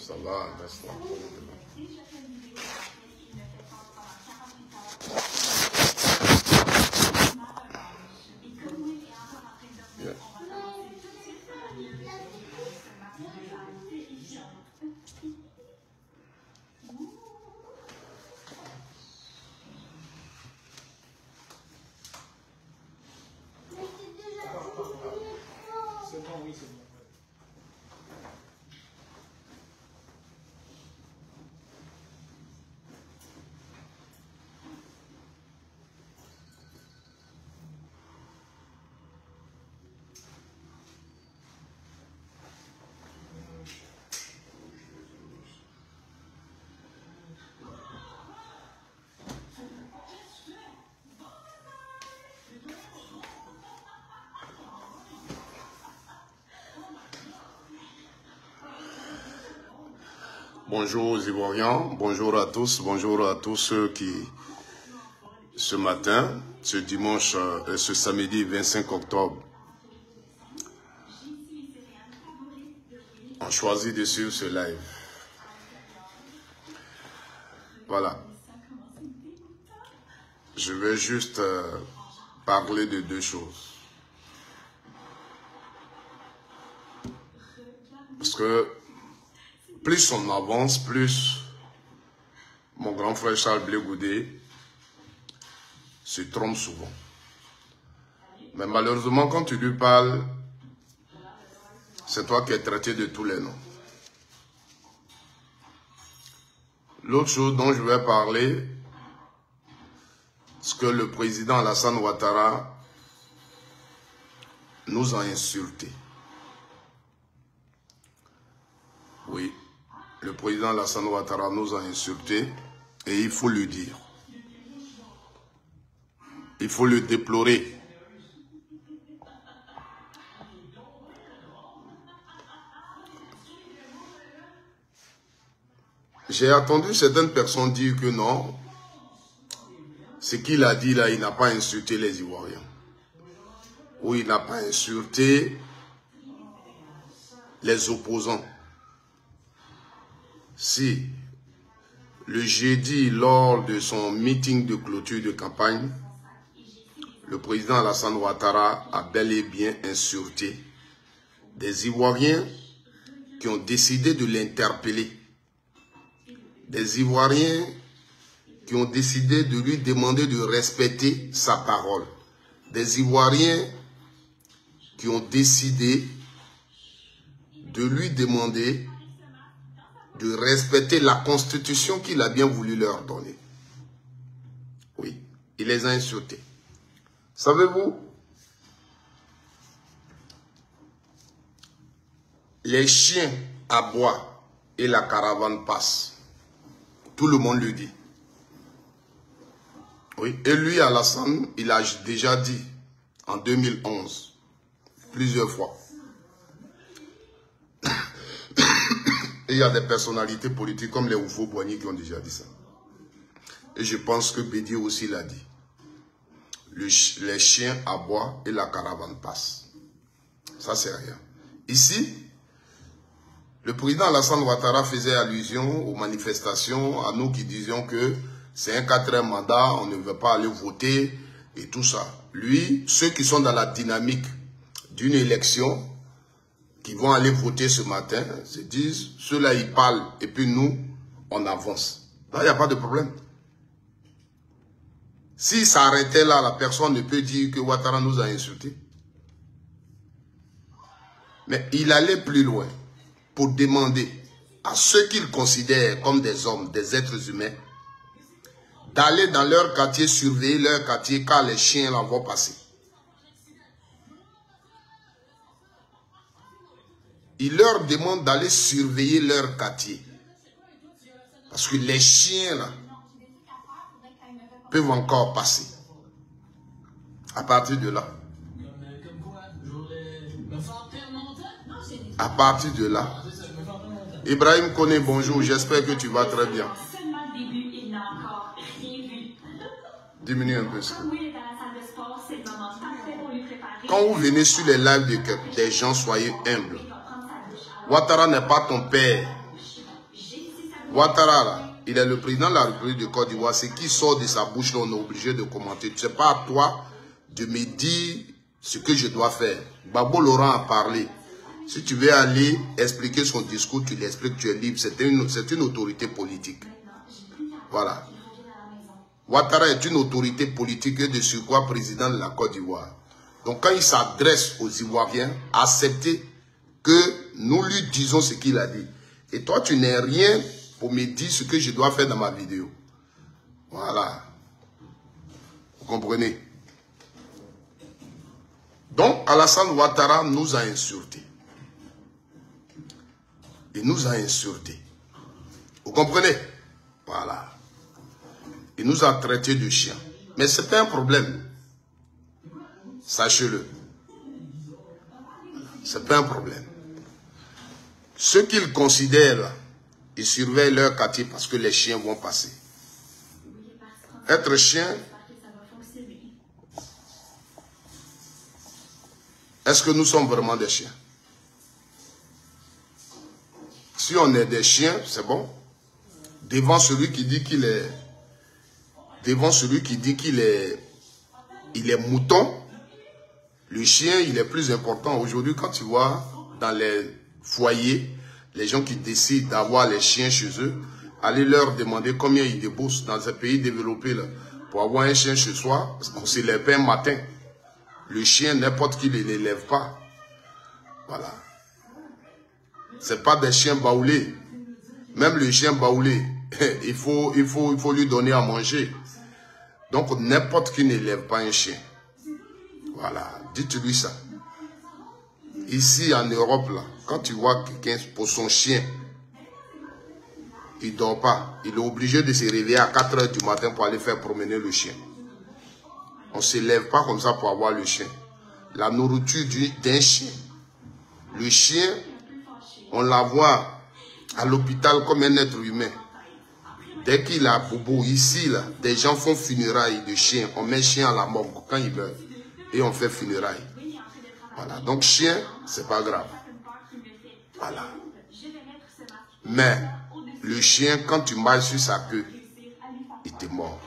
Ça va, reste là. Yeah. C'est bon, oui, c'est bon. Bonjour aux Ivoiriens, bonjour à tous ceux qui, ce matin, ce dimanche, ce samedi 25 octobre, ont choisi de suivre ce live. Voilà. Je vais juste parler de deux choses. Parce que plus on avance, plus mon grand frère Charles Blé Goudé se trompe souvent. Mais malheureusement, quand tu lui parles, c'est toi qui es traité de tous les noms. L'autre chose dont je vais parler, c'est que le président Alassane Ouattara nous a insultés. Oui. Le président Alassane Ouattara nous a insultés et il faut le dire. Il faut le déplorer. J'ai entendu certaines personnes dire que non, ce qu'il a dit là, il n'a pas insulté les Ivoiriens. Ou il n'a pas insulté les opposants. Si, le jeudi, lors de son meeting de clôture de campagne, le président Alassane Ouattara a bel et bien insulté des Ivoiriens qui ont décidé de l'interpeller. Des Ivoiriens qui ont décidé de lui demander de respecter sa parole. Des Ivoiriens qui ont décidé de lui demander de respecter la constitution qu'il a bien voulu leur donner. Oui, il les a insultés. Savez-vous, les chiens aboient et la caravane passe. Tout le monde le dit. Oui, et lui, Alassane, il a déjà dit en 2011, plusieurs fois. Et il y a des personnalités politiques comme les Oufo-Boigny qui ont déjà dit ça. Et je pense que Bédier aussi l'a dit. Les chiens aboient et la caravane passe. Ça, c'est rien. Ici, le président Alassane Ouattara faisait allusion aux manifestations, à nous qui disions que c'est un 4e mandat, on ne veut pas aller voter et tout ça. Lui, ceux qui sont dans la dynamique d'une élection, qui vont aller voter ce matin, se disent, ceux-là ils parlent et puis nous, on avance. Là, il n'y a pas de problème. S'il s'arrêtait là, la personne ne peut dire que Ouattara nous a insultés. Mais il allait plus loin pour demander à ceux qu'il considère comme des hommes, des êtres humains, d'aller dans leur quartier, surveiller leur quartier quand les chiens la vont passer. Il leur demande d'aller surveiller leur quartier. Parce que les chiens là peuvent encore passer. À partir de là. À partir de là. Ibrahim Koné, bonjour, j'espère que tu vas très bien. Diminue un peu ça. Quand vous venez sur les lives des gens, soyez humbles. Ouattara n'est pas ton père. Ouattara, là, il est le président de la République de Côte d'Ivoire. Ce qui sort de sa bouche, là, on est obligé de commenter. Ce n'est pas à toi de me dire ce que je dois faire. Gbagbo Laurent a parlé. Si tu veux aller expliquer son discours, tu l'expliques, tu es libre. C'est une autorité politique. Voilà. Ouattara est une autorité politique et de surcroît président de la Côte d'Ivoire. Donc quand il s'adresse aux Ivoiriens, acceptez que nous lui disons ce qu'il a dit. Et toi, tu n'es rien pour me dire ce que je dois faire dans ma vidéo. Voilà. Vous comprenez? Donc, Alassane Ouattara nous a insultés. Il nous a insultés. Vous comprenez? Voilà. Il nous a traités de chiens. Mais ce n'est pas un problème. Sachez-le. Ce n'est pas un problème. Ceux qu'ils considèrent, ils surveillent leur quartier parce que les chiens vont passer. Être chien, est-ce que nous sommes vraiment des chiens? Si on est des chiens, c'est bon. Devant celui qui dit qu'il est... Devant celui qui dit qu'il est... Il est mouton. Le chien, il est plus important. Aujourd'hui, quand tu vois dans les foyers, les gens qui décident d'avoir les chiens chez eux, allez leur demander combien ils déboursent dans un pays développé là, pour avoir un chien chez soi. On ne se lève pas un matin. Le chien, n'importe qui ne l'élève pas. Voilà. Ce n'est pas des chiens baoulés. Même le chien baoulé, il faut lui donner à manger. Donc, n'importe qui n'élève pas un chien. Voilà. Dites-lui ça. Ici, en Europe, là, quand tu vois quelqu'un pour son chien, il ne dort pas. Il est obligé de se réveiller à 4 h du matin pour aller faire promener le chien. On ne se lève pas comme ça pour avoir le chien. La nourriture d'un chien. Le chien, on la voit à l'hôpital comme un être humain. Dès qu'il a bobo ici, là, des gens font funérailles de chiens. On met chien à la morgue quand il meurt. Et on fait funérailles. Voilà. Donc chien, c'est pas grave. Voilà. Mais le chien, quand tu marches sur sa queue, il t'est mort.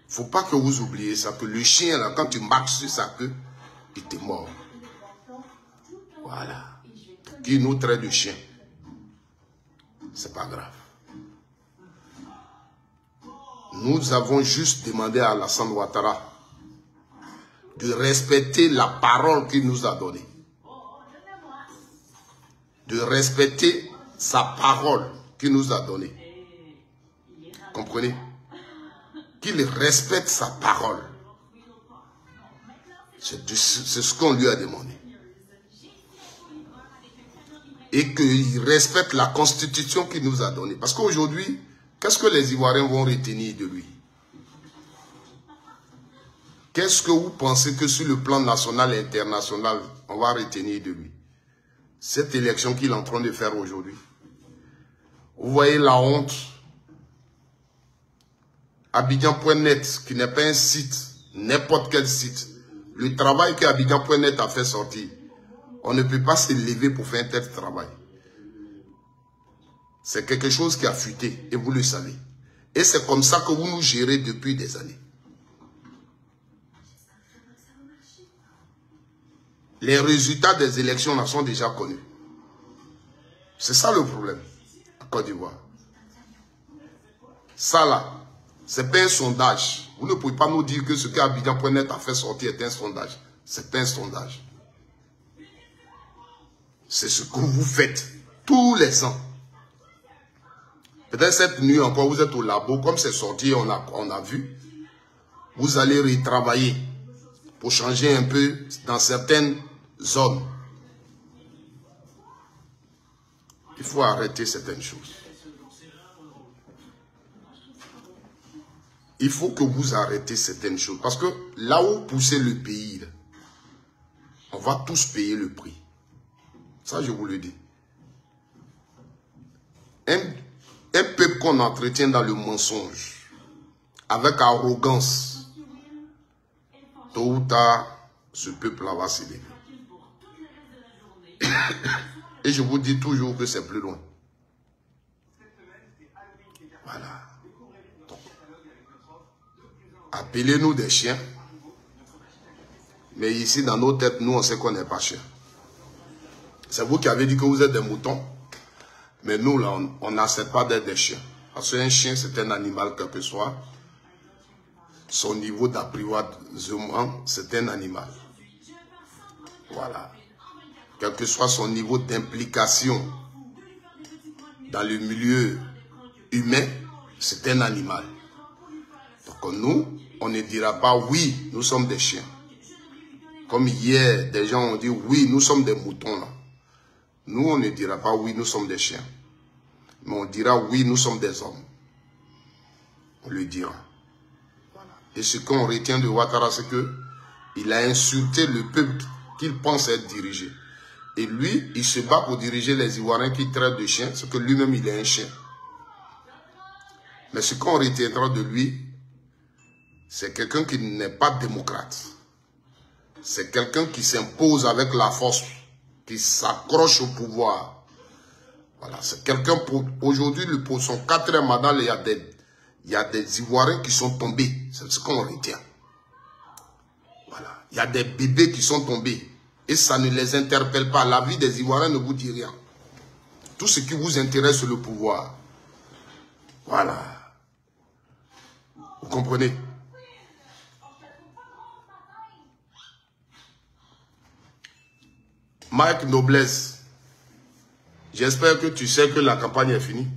Faut pas que vous oubliez ça, que le chien, là, quand tu marches sur sa queue, il t'est mort. Voilà. Qui nous traite de chien, c'est pas grave. Nous avons juste demandé à Alassane Ouattara de respecter la parole qu'il nous a donnée. De respecter sa parole qu'il nous a donnée. Comprenez? Qu'il respecte sa parole. C'est ce qu'on lui a demandé. Et qu'il respecte la constitution qu'il nous a donnée. Parce qu'aujourd'hui, qu'est-ce que les Ivoiriens vont retenir de lui? Qu'est-ce que vous pensez que sur le plan national et international, on va retenir de lui? Cette élection qu'il est en train de faire aujourd'hui. Vous voyez la honte. Abidjan.net, qui n'est pas un site, n'importe quel site. Le travail que Abidjan.net a fait sortir, on ne peut pas se lever pour faire un tel travail. C'est quelque chose qui a fuité, et vous le savez. Et c'est comme ça que vous nous gérez depuis des années. Les résultats des élections là sont déjà connus. C'est ça le problème, en Côte d'Ivoire. Ça là, c'est pas un sondage. Vous ne pouvez pas nous dire que ce qu'Abidjan.net a fait sortir est un sondage. C'est pas un sondage. C'est ce que vous faites tous les ans. Peut-être cette nuit encore, vous êtes au labo, comme c'est sorti, on a vu. Vous allez retravailler pour changer un peu dans certaines zones. Il faut arrêter certaines choses. Il faut que vous arrêtez certaines choses. Parce que là où poussez le pays, là, on va tous payer le prix. Ça, je vous le dis. Un peuple qu'on entretient dans le mensonge, avec arrogance, tôt ou tard, ce peuple-là va s'élever. Et je vous dis toujours que c'est plus loin. Voilà. Appelez-nous des chiens. Mais ici, dans nos têtes, nous, on sait qu'on n'est pas chiens. C'est vous qui avez dit que vous êtes des moutons. Mais nous, là, on n'accepte pas d'être des chiens. Parce qu'un chien, c'est un animal, quel que soit son niveau d'apprivoisement, c'est un animal. Voilà. Quel que soit son niveau d'implication dans le milieu humain, c'est un animal. Donc nous, on ne dira pas oui, nous sommes des chiens. Comme hier, des gens ont dit oui, nous sommes des moutons là. Nous, on ne dira pas oui, nous sommes des chiens. Mais on dira oui, nous sommes des hommes. On le dira. Et ce qu'on retient de Ouattara, c'est qu'il a insulté le peuple qu'il pense être dirigé. Et lui, il se bat pour diriger les Ivoiriens qui traitent de chiens, parce que lui-même, il est un chien. Mais ce qu'on retiendra de lui, c'est quelqu'un qui n'est pas démocrate. C'est quelqu'un qui s'impose avec la force, qui s'accroche au pouvoir. Voilà, c'est quelqu'un pour... Aujourd'hui, pour son 4e mandat, il y a des Ivoiriens qui sont tombés. C'est ce qu'on retient. Voilà. Il y a des bébés qui sont tombés. Et ça ne les interpelle pas. La vie des Ivoiriens ne vous dit rien. Tout ce qui vous intéresse, c'est le pouvoir. Voilà. Vous comprenez? Mike Noblesse, j'espère que tu sais que la campagne est finie.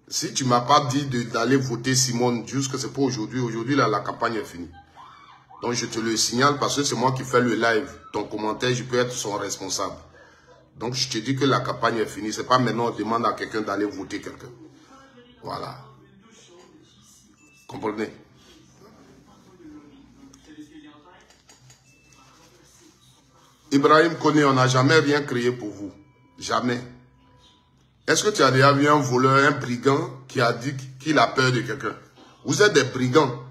Si tu ne m'as pas dit d'aller voter Simone, juste que c'est pour aujourd'hui. Aujourd'hui, là, la campagne est finie. Donc, je te le signale parce que c'est moi qui fais le live. Ton commentaire, je peux être son responsable. Donc, je te dis que la campagne est finie. Ce n'est pas maintenant on demande à quelqu'un d'aller voter quelqu'un. Voilà. Comprenez? Ibrahim Koné, on n'a jamais rien créé pour vous. Jamais. Est-ce que tu as déjà vu un voleur, un brigand qui a dit qu'il a peur de quelqu'un? Vous êtes des brigands.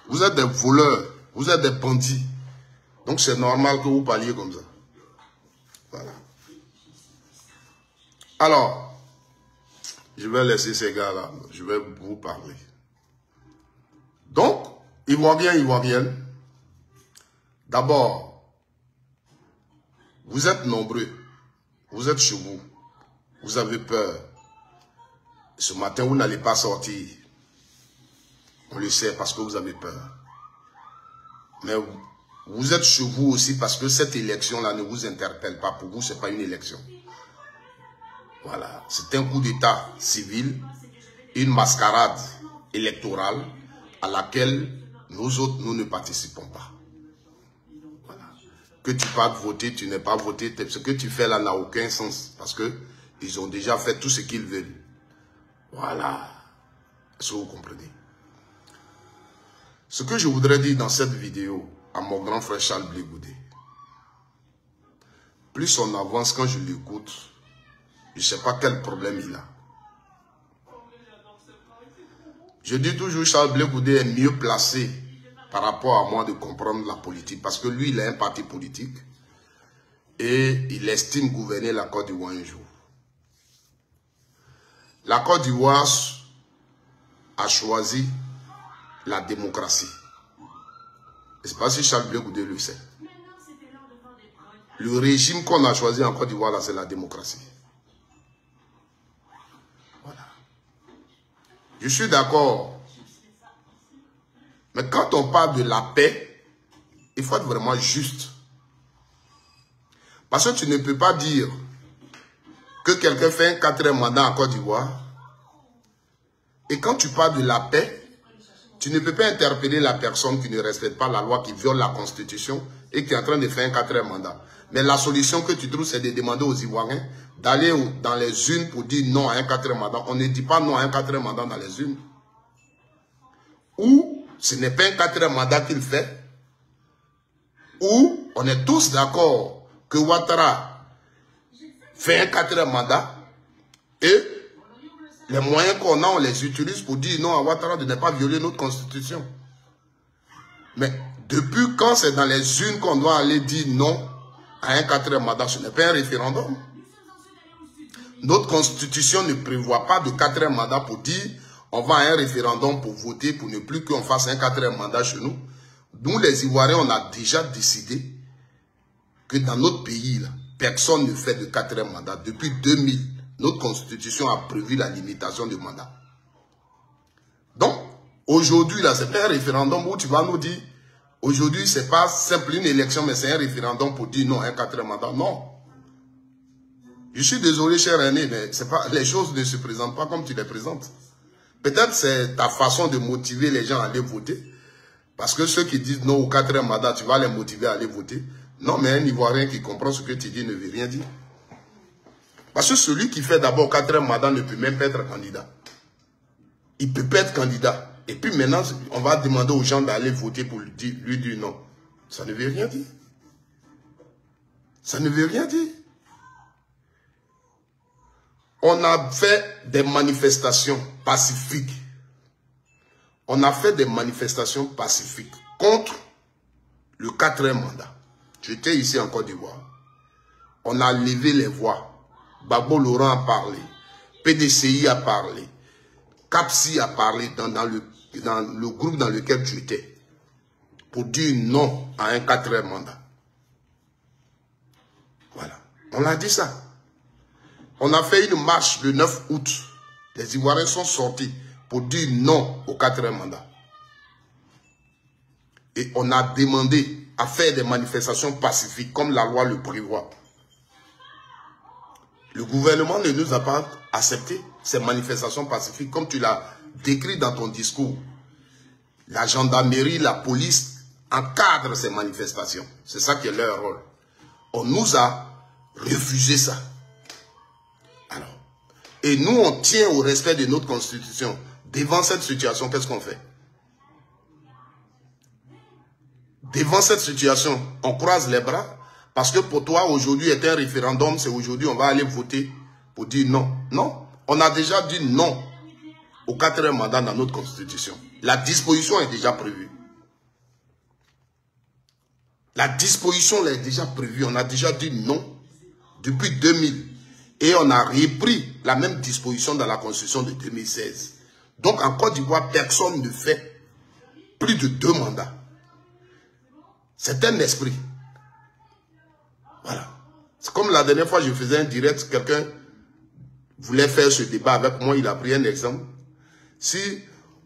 Vous êtes des voleurs. Vous êtes des bandits. Donc c'est normal que vous parliez comme ça. Voilà. Alors, je vais laisser ces gars-là. Je vais vous parler. Donc, Ivoiriens, Ivoiriennes, d'abord, vous êtes nombreux. Vous êtes chez vous. Vous avez peur. Ce matin, vous n'allez pas sortir. On le sait parce que vous avez peur. Mais vous êtes chez vous aussi parce que cette élection-là ne vous interpelle pas. Pour vous, ce n'est pas une élection. Voilà. C'est un coup d'état civil, une mascarade électorale à laquelle nous autres, nous ne participons pas. Voilà. Que tu partes voter, tu n'es pas voté. Ce que tu fais là n'a aucun sens parce que ils ont déjà fait tout ce qu'ils veulent. Voilà. Est-ce que vous comprenez? Ce que je voudrais dire dans cette vidéo à mon grand frère Charles Blé Goudé, plus on avance, quand je l'écoute, je ne sais pas quel problème il a. Je dis toujours Charles Blé Goudé est mieux placé par rapport à moi de comprendre la politique parce que lui, il a un parti politique et il estime gouverner la Côte d'Ivoire un jour. La Côte d'Ivoire a choisi la démocratie. Je ne sais pas si Charles Blé Goudé le sait. Le régime qu'on a choisi en Côte d'Ivoire, c'est la démocratie. Voilà. Je suis d'accord. Mais quand on parle de la paix, il faut être vraiment juste. Parce que tu ne peux pas dire que quelqu'un fait un 4e mandat en Côte d'Ivoire. Et quand tu parles de la paix, tu ne peux pas interpeller la personne qui ne respecte pas la loi, qui viole la Constitution et qui est en train de faire un 4e mandat. Mais la solution que tu trouves, c'est de demander aux Ivoiriens d'aller dans les urnes pour dire non à un 4e mandat. On ne dit pas non à un 4e mandat dans les urnes. Ou ce n'est pas un 4e mandat qu'il fait. Ou on est tous d'accord que Ouattara fait un 4e mandat et les moyens qu'on a, on les utilise pour dire non à Ouattara de ne pas violer notre constitution. Mais depuis quand c'est dans les urnes qu'on doit aller dire non à un 4e mandat, ce n'est pas un référendum. Notre constitution ne prévoit pas de 4e mandat pour dire on va à un référendum pour voter pour ne plus qu'on fasse un 4e mandat chez nous. Nous, les Ivoiriens, on a déjà décidé que dans notre pays, là, personne ne fait de 4e mandat. Depuis 2000, notre constitution a prévu la limitation du mandat. Donc, aujourd'hui, là, c'est pas un référendum où tu vas nous dire, aujourd'hui, c'est pas simple une élection, mais c'est un référendum pour dire non, un 4e mandat. Non. Je suis désolé, cher aîné, mais c'est pas, les choses ne se présentent pas comme tu les présentes. Peut-être c'est ta façon de motiver les gens à aller voter. Parce que ceux qui disent non au 4e mandat, tu vas les motiver à aller voter. Non, mais un Ivoirien qui comprend ce que tu dis ne veut rien dire. Parce que celui qui fait d'abord 4e mandat ne peut même pas être candidat. Il peut pas être candidat. Et puis maintenant, on va demander aux gens d'aller voter pour lui dire non. Ça ne veut rien dire. Ça ne veut rien dire. On a fait des manifestations pacifiques. On a fait des manifestations pacifiques contre le 4e mandat. J'étais ici en Côte d'Ivoire. On a levé les voix. Babo Laurent a parlé. PDCI a parlé. CAPSI a parlé dans le groupe dans lequel tu étais. Pour dire non à un 4e mandat. Voilà. On a dit ça. On a fait une marche le 9 août. Les Ivoiriens sont sortis pour dire non au 4e mandat. Et on a demandé à faire des manifestations pacifiques comme la loi le prévoit. Le gouvernement ne nous a pas accepté ces manifestations pacifiques comme tu l'as décrit dans ton discours. La gendarmerie, la police encadrent ces manifestations. C'est ça qui est leur rôle. On nous a refusé ça. Alors, et nous, on tient au respect de notre constitution. Devant cette situation, qu'est-ce qu'on fait? Devant cette situation, on croise les bras. Parce que pour toi, aujourd'hui est un référendum. C'est aujourd'hui, on va aller voter pour dire non. Non, on a déjà dit non au 4e mandat dans notre constitution. La disposition est déjà prévue. La disposition est déjà prévue. On a déjà dit non depuis 2000. Et on a repris la même disposition dans la constitution de 2016. Donc en Côte d'Ivoire, personne ne fait plus de 2 mandats. C'est un esprit. Voilà. C'est comme la dernière fois, je faisais un direct, quelqu'un voulait faire ce débat avec moi, il a pris un exemple. Si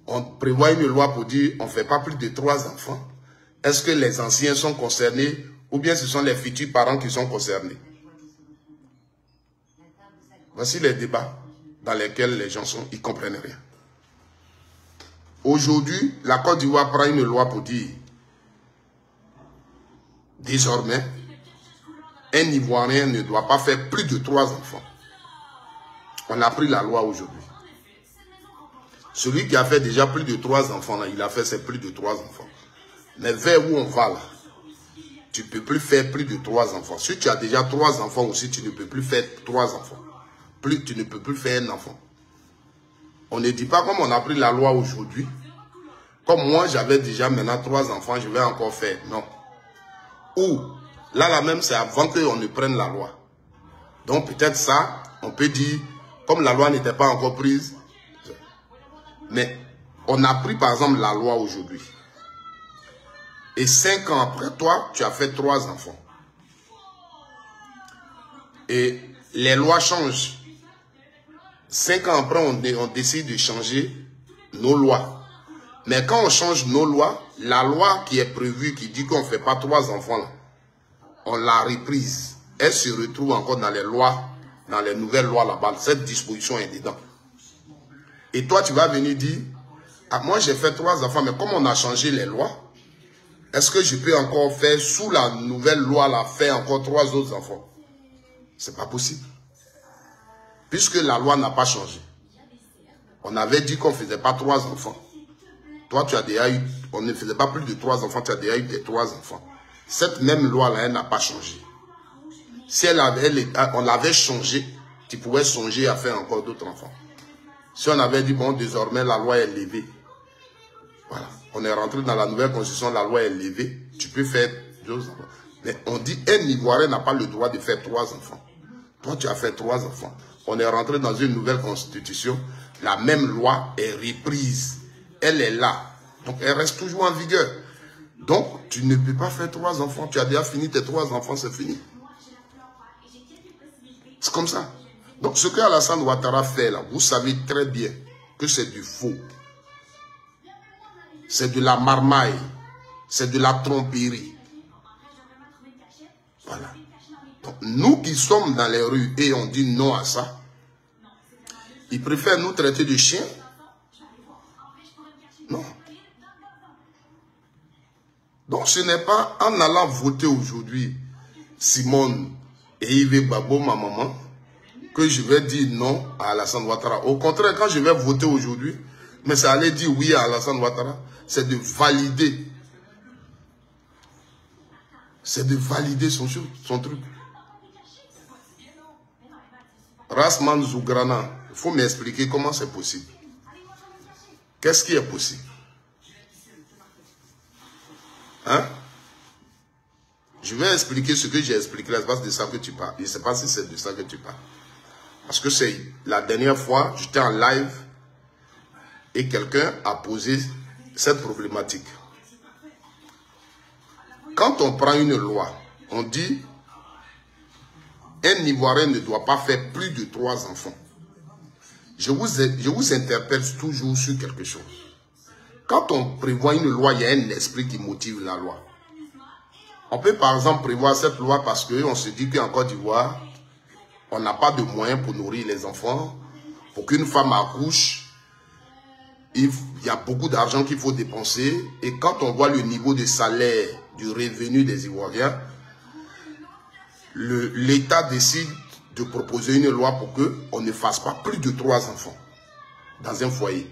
on prévoit une loi pour dire on ne fait pas plus de 3 enfants, est-ce que les anciens sont concernés ou bien ce sont les futurs parents qui sont concernés? Voici les débats dans lesquels les gens ils ne comprennent rien. Aujourd'hui, la Côte d'Ivoire prend une loi pour dire désormais, un Ivoirien ne doit pas faire plus de 3 enfants. On a pris la loi aujourd'hui. Celui qui a fait déjà plus de 3 enfants, là, il a fait ses plus de 3 enfants. Mais vers où on va là, tu ne peux plus faire plus de 3 enfants. Si tu as déjà 3 enfants aussi, tu ne peux plus faire 3 enfants. Tu ne peux plus faire un enfant. On ne dit pas comme on a pris la loi aujourd'hui. Comme moi, j'avais déjà maintenant 3 enfants, je vais encore faire. Non. Ou, là même, c'est avant qu'on ne prenne la loi. Donc peut-être ça, on peut dire, comme la loi n'était pas encore prise, mais on a pris par exemple la loi aujourd'hui. Et 5 ans après, toi, tu as fait 3 enfants. Et les lois changent. 5 ans après, on décide de changer nos lois. Mais quand on change nos lois, la loi qui est prévue, qui dit qu'on ne fait pas 3 enfants, là, on l'a reprise. Elle se retrouve encore dans les lois, dans les nouvelles lois là-bas. Cette disposition est dedans. Et toi, tu vas venir dire, ah, moi j'ai fait 3 enfants, mais comme on a changé les lois, est-ce que je peux encore faire, sous la nouvelle loi, là, faire encore 3 autres enfants? C'est pas possible. Puisque la loi n'a pas changé. On avait dit qu'on ne faisait pas 3 enfants. Toi, tu as déjà eu, on ne faisait pas plus de 3 enfants, tu as déjà eu des 3 enfants. Cette même loi-là, elle n'a pas changé. Si on l'avait changé, tu pouvais songer à faire encore d'autres enfants. Si on avait dit, bon, désormais, la loi est levée. Voilà. On est rentré dans la nouvelle constitution, la loi est levée. Tu peux faire 2 enfants. Mais on dit, un Ivoirien n'a pas le droit de faire 3 enfants. Toi, tu as fait 3 enfants. on est rentré dans une nouvelle constitution, la même loi est reprise. Elle est là. Donc, elle reste toujours en vigueur. Donc, tu ne peux pas faire 3 enfants. Tu as déjà fini tes 3 enfants, c'est fini. C'est comme ça. Donc, ce que Alassane Ouattara fait là, vous savez très bien que c'est du faux. C'est de la marmaille. C'est de la tromperie. Voilà. Donc, nous qui sommes dans les rues et on dit non à ça, ils préfèrent nous traiter de chiens. Non. Donc, ce n'est pas en allant voter aujourd'hui, Simone et Yves Babo, ma maman, que je vais dire non à Alassane Ouattara. Au contraire, quand je vais voter aujourd'hui, mais ça allait dire oui à Alassane Ouattara, c'est de valider. C'est de valider son truc. Rasman Zougrana, il faut m'expliquer comment c'est possible. Qu'est-ce qui est possible? Hein? Je vais expliquer ce que j'ai expliqué là, c'est pas de ça que tu parles. Je ne sais pas si c'est de ça que tu parles. Parce que c'est la dernière fois, j'étais en live et quelqu'un a posé cette problématique. Quand on prend une loi, on dit un Ivoirien ne doit pas faire plus de 3 enfants. Je vous interpelle toujours sur quelque chose. Quand on prévoit une loi, il y a un esprit qui motive la loi. On peut par exemple prévoir cette loi parce qu'on se dit qu'en Côte d'Ivoire, on n'a pas de moyens pour nourrir les enfants. Pour qu'une femme accouche, il y a beaucoup d'argent qu'il faut dépenser. Et quand on voit le niveau de salaire, du revenu des Ivoiriens, l'État décide de proposer une loi pour qu'on ne fasse pas plus de 3 enfants dans un foyer.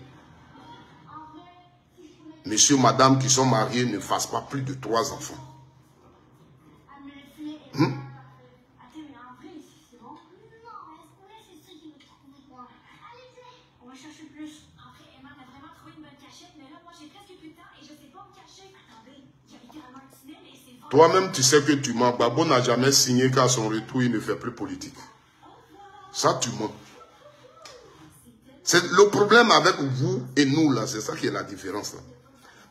Messieurs, madame qui sont mariés ne fassent pas plus de 3 enfants. Toi-même, tu sais que tu mens. Babo n'a jamais signé qu'à son retour, il ne fait plus politique. Ça, tu mens. C'est le problème avec vous et nous, là. C'est ça qui est la différence, là.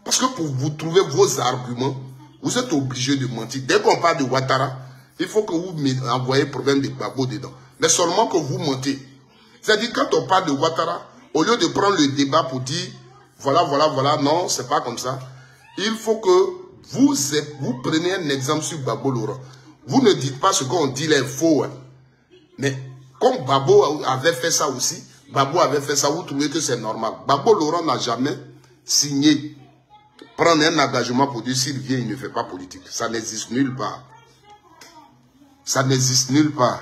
Parce que pour vous trouver vos arguments, vous êtes obligé de mentir. Dès qu'on parle de Ouattara, il faut que vous envoyez le problème de Babo dedans. Mais seulement que vous mentez. C'est-à-dire, quand on parle de Ouattara, au lieu de prendre le débat pour dire, voilà, non, c'est pas comme ça. Il faut que vous prenez un exemple sur Babo Laurent. Vous ne dites pas ce qu'on dit là est faux. Hein. Mais comme Babo avait fait ça aussi, Babo avait fait ça, vous trouvez que c'est normal. Babo Laurent n'a jamais signé, prendre un engagement pour dire s'il vient, il ne fait pas politique. Ça n'existe nulle part. Ça n'existe nulle part.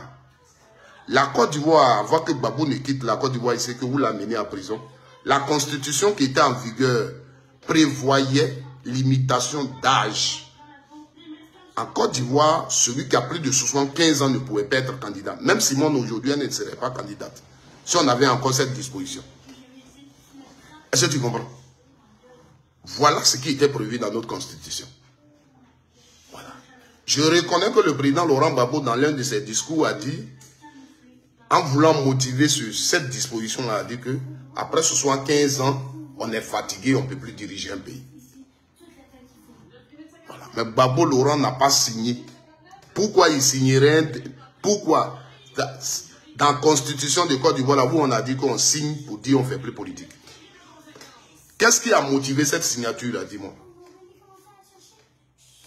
La Côte d'Ivoire, avant que Babo ne quitte la Côte d'Ivoire, il sait que vous l'amenez en prison. La constitution qui était en vigueur prévoyait limitation d'âge. En Côte d'Ivoire, celui qui a plus de 75 ans ne pouvait pas être candidat. Même Simone aujourd'hui, elle ne serait pas candidate. Si on avait encore cette disposition. Est-ce que tu comprends? Voilà ce qui était prévu dans notre constitution. Voilà. Je reconnais que le président Laurent Gbagbo, dans l'un de ses discours, a dit, en voulant motiver cette disposition-là, a dit que après 75 ans, on est fatigué, on ne peut plus diriger un pays. Voilà. Mais Gbagbo Laurent n'a pas signé. Pourquoi il signerait? Pourquoi? Dans la constitution de Côte d'Ivoire, où on a dit qu'on signe pour dire qu'on ne fait plus politique. Qu'est-ce qui a motivé cette signature-là, dis-moi?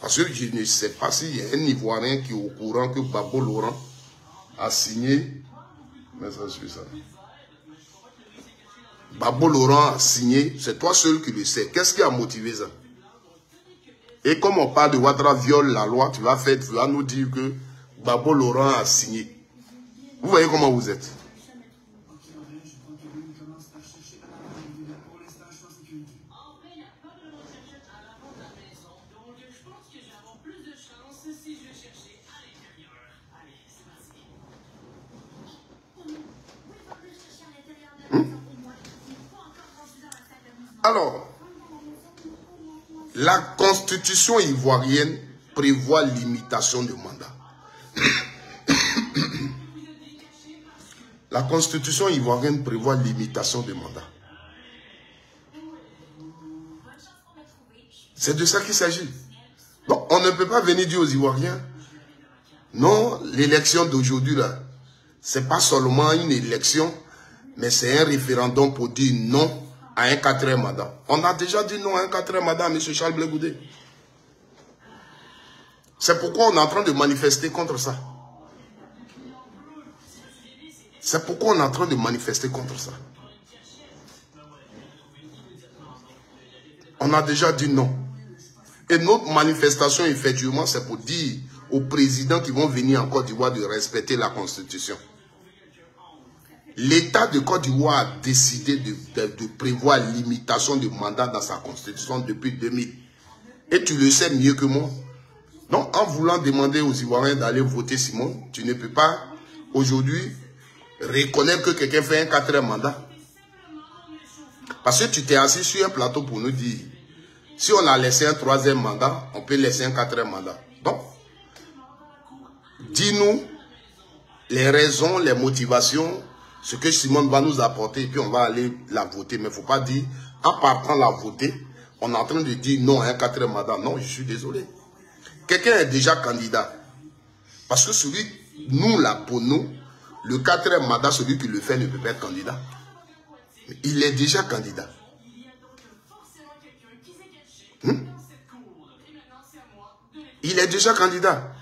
Parce que je ne sais pas s'il y a un Ivoirien qui est au courant que Gbagbo Laurent a signé. Mais ça, c'est ça. Gbagbo Laurent a signé, c'est toi seul qui le sais. Qu'est-ce qui a motivé ça? Et comme on parle de Ouattara viole la loi, tu vas nous dire que Gbagbo Laurent a signé. Vous voyez comment vous êtes? Alors, la constitution ivoirienne prévoit limitation de mandat. La constitution ivoirienne prévoit l'imitation des mandats. C'est de ça qu'il s'agit. Donc, on ne peut pas venir dire aux Ivoiriens, non, l'élection d'aujourd'hui, là, c'est pas seulement une élection, mais c'est un référendum pour dire non à un 4e mandat. On a déjà dit non à un 4e mandat à M. Charles Blé Goudé. C'est pourquoi on est en train de manifester contre ça. C'est pourquoi on est en train de manifester contre ça. On a déjà dit non. Et notre manifestation, effectivement, c'est pour dire aux présidents qui vont venir en Côte d'Ivoire de respecter la Constitution. L'État de Côte d'Ivoire a décidé de prévoir l'imitation du mandat dans sa Constitution depuis 2000. Et tu le sais mieux que moi. Donc, en voulant demander aux Ivoiriens d'aller voter Simon, tu ne peux pas aujourd'hui reconnaître que quelqu'un fait un 4e mandat. Parce que tu t'es assis sur un plateau pour nous dire, si on a laissé un 3e mandat, on peut laisser un 4e mandat. Donc, dis-nous les raisons, les motivations, ce que Simone va nous apporter, et puis on va aller la voter. Mais il ne faut pas dire, en partant la voter, on est en train de dire non à un 4e mandat. Non, je suis désolé. Quelqu'un est déjà candidat. Parce que celui, nous là, pour nous, le 4e mandat, celui qui le fait ne peut pas être candidat. Il est déjà candidat. Il est déjà candidat.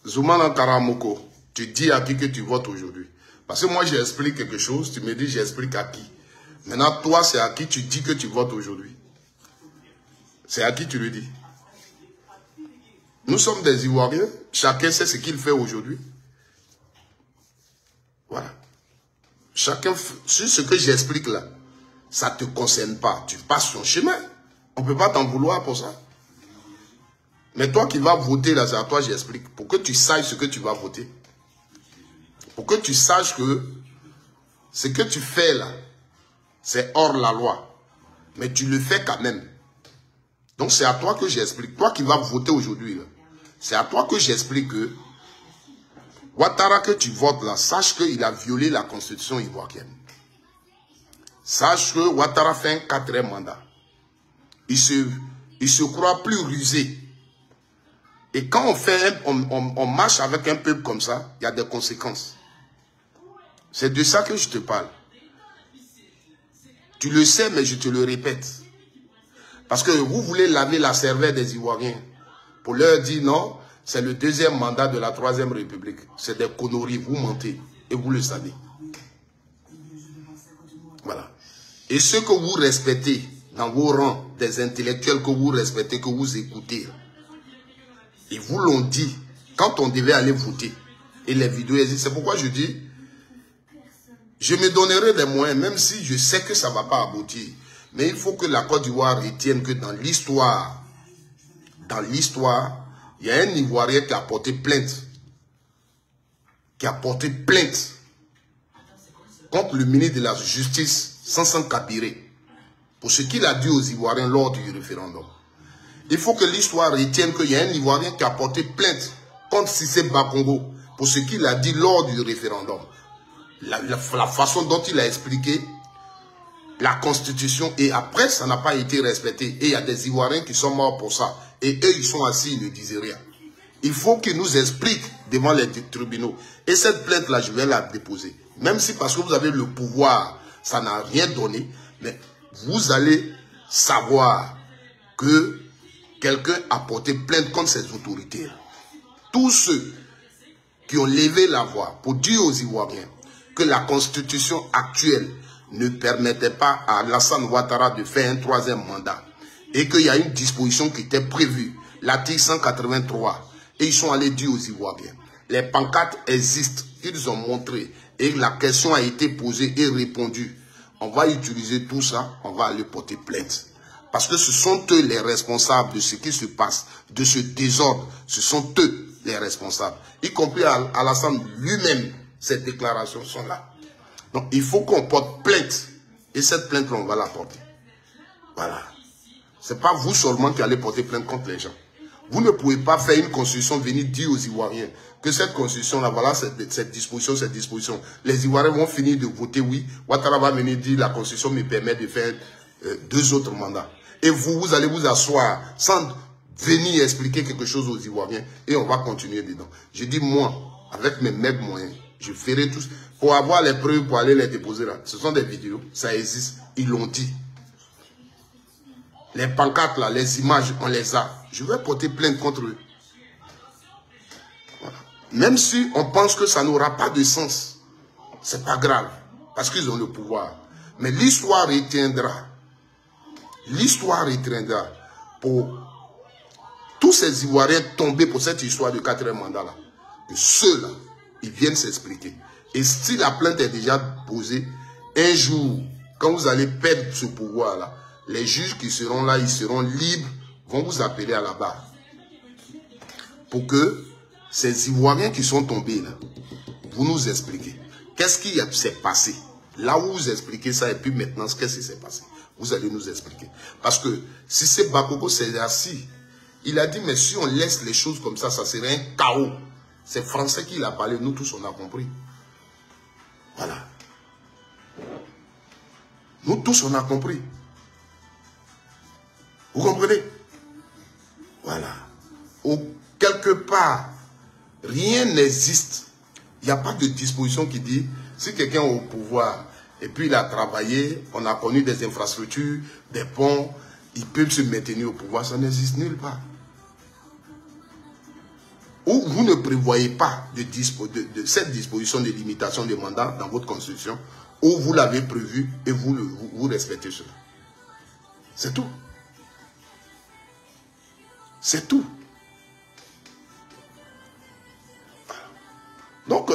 Zoumana Karamoko, tu dis à qui que tu votes aujourd'hui. Parce que moi j'explique quelque chose, tu me dis j'explique à qui. Maintenant toi c'est à qui tu dis que tu votes aujourd'hui. C'est à qui tu le dis. Nous sommes des Ivoiriens, chacun sait ce qu'il fait aujourd'hui. Voilà. Chacun, sur ce que j'explique là, ça ne te concerne pas. Tu passes ton chemin. On ne peut pas t'en vouloir pour ça. Mais toi qui vas voter là, c'est à toi j'explique. Pour que tu saches ce que tu vas voter. Pour que tu saches que ce que tu fais là, c'est hors la loi. Mais tu le fais quand même. Donc c'est à toi que j'explique. Toi qui vas voter aujourd'hui, c'est à toi que j'explique que Ouattara que tu votes là, sache qu'il a violé la constitution ivoirienne. Sache que Ouattara fait un 4e mandat. Il se croit plus rusé. Et quand on marche avec un peuple comme ça, il y a des conséquences. C'est de ça que je te parle. Tu le sais, mais je te le répète. Parce que vous voulez laver la cervelle des Ivoiriens pour leur dire non, c'est le 2e mandat de la 3e République. C'est des conneries, vous mentez. Et vous le savez. Voilà. Et ceux que vous respectez dans vos rangs, des intellectuels que vous respectez, que vous écoutez, ils vous l'ont dit quand on devait aller voter. Et les vidéos existent. C'est pourquoi je dis, je me donnerai des moyens, même si je sais que ça ne va pas aboutir. Mais il faut que la Côte d'Ivoire retienne que dans l'histoire, il y a un Ivoirien qui a porté plainte. Contre le ministre de la Justice, Sansan Kabiré, pour ce qu'il a dit aux Ivoiriens lors du référendum. Il faut que l'histoire retienne qu'il y a un Ivoirien qui a porté plainte contre Cissé Bakongo pour ce qu'il a dit lors du référendum. La façon dont il a expliqué la Constitution, et après, ça n'a pas été respecté. Et il y a des Ivoiriens qui sont morts pour ça. Et eux, ils sont assis, ils ne disent rien. Il faut qu'ils nous expliquent devant les tribunaux. Et cette plainte-là, je vais la déposer. Même si parce que vous avez le pouvoir, ça n'a rien donné. Mais vous allez savoir que quelqu'un a porté plainte contre ces autorités. Tous ceux qui ont levé la voix pour dire aux Ivoiriens que la Constitution actuelle ne permettait pas à Alassane Ouattara de faire un 3e mandat et qu'il y a une disposition qui était prévue, l'article 183, et ils sont allés dire aux Ivoiriens. Les pancartes existent, ils ont montré, et la question a été posée et répondue. On va utiliser tout ça, on va aller porter plainte. Parce que ce sont eux les responsables de ce qui se passe, de ce désordre. Ce sont eux les responsables. Y compris Alassane lui-même, ces déclarations sont là. Donc il faut qu'on porte plainte. Et cette plainte, on va la porter. Voilà. Ce n'est pas vous seulement qui allez porter plainte contre les gens. Vous ne pouvez pas faire une constitution, venir dire aux Ivoiriens que cette constitution-là, voilà cette disposition. Les Ivoiriens vont finir de voter oui. Ouattara va venir dire la constitution me permet de faire 2 autres mandats. Et vous allez vous asseoir sans venir expliquer quelque chose aux Ivoiriens et on va continuer dedans. Je dis moi, avec mes maigres moyens, je ferai tout. Pour avoir les preuves, pour aller les déposer là. Ce sont des vidéos, ça existe, ils l'ont dit. Les pancartes là, les images, on les a. Je vais porter plainte contre eux. Voilà. Même si on pense que ça n'aura pas de sens, c'est pas grave, parce qu'ils ont le pouvoir. Mais l'histoire retiendra. L'histoire retiendra pour tous ces Ivoiriens tombés pour cette histoire de 4e mandat là. Que ceux-là, ils viennent s'expliquer. Et si la plainte est déjà posée, un jour, quand vous allez perdre ce pouvoir là, les juges qui seront là, ils seront libres, vont vous appeler à la barre. Pour que ces Ivoiriens qui sont tombés là, vous nous expliquez. Qu'est-ce qui s'est passé? Là où vous expliquez ça, et puis maintenant, qu'est-ce qui s'est passé? Vous allez nous expliquer. Parce que si c'est Bakoko, c'est assis. Il a dit, mais si on laisse les choses comme ça serait un chaos. C'est français qui l'a parlé, nous tous on a compris. Voilà. Nous tous on a compris. Vous comprenez? Voilà. Quelque part, rien n'existe. Il n'y a pas de disposition qui dit, si quelqu'un est au pouvoir, et puis il a travaillé, on a connu des infrastructures, des ponts, il peut se maintenir au pouvoir, ça n'existe nulle part. Ou vous ne prévoyez pas de cette disposition de limitation des mandats dans votre constitution, ou vous l'avez prévu et vous respectez cela. C'est tout. C'est tout. Donc,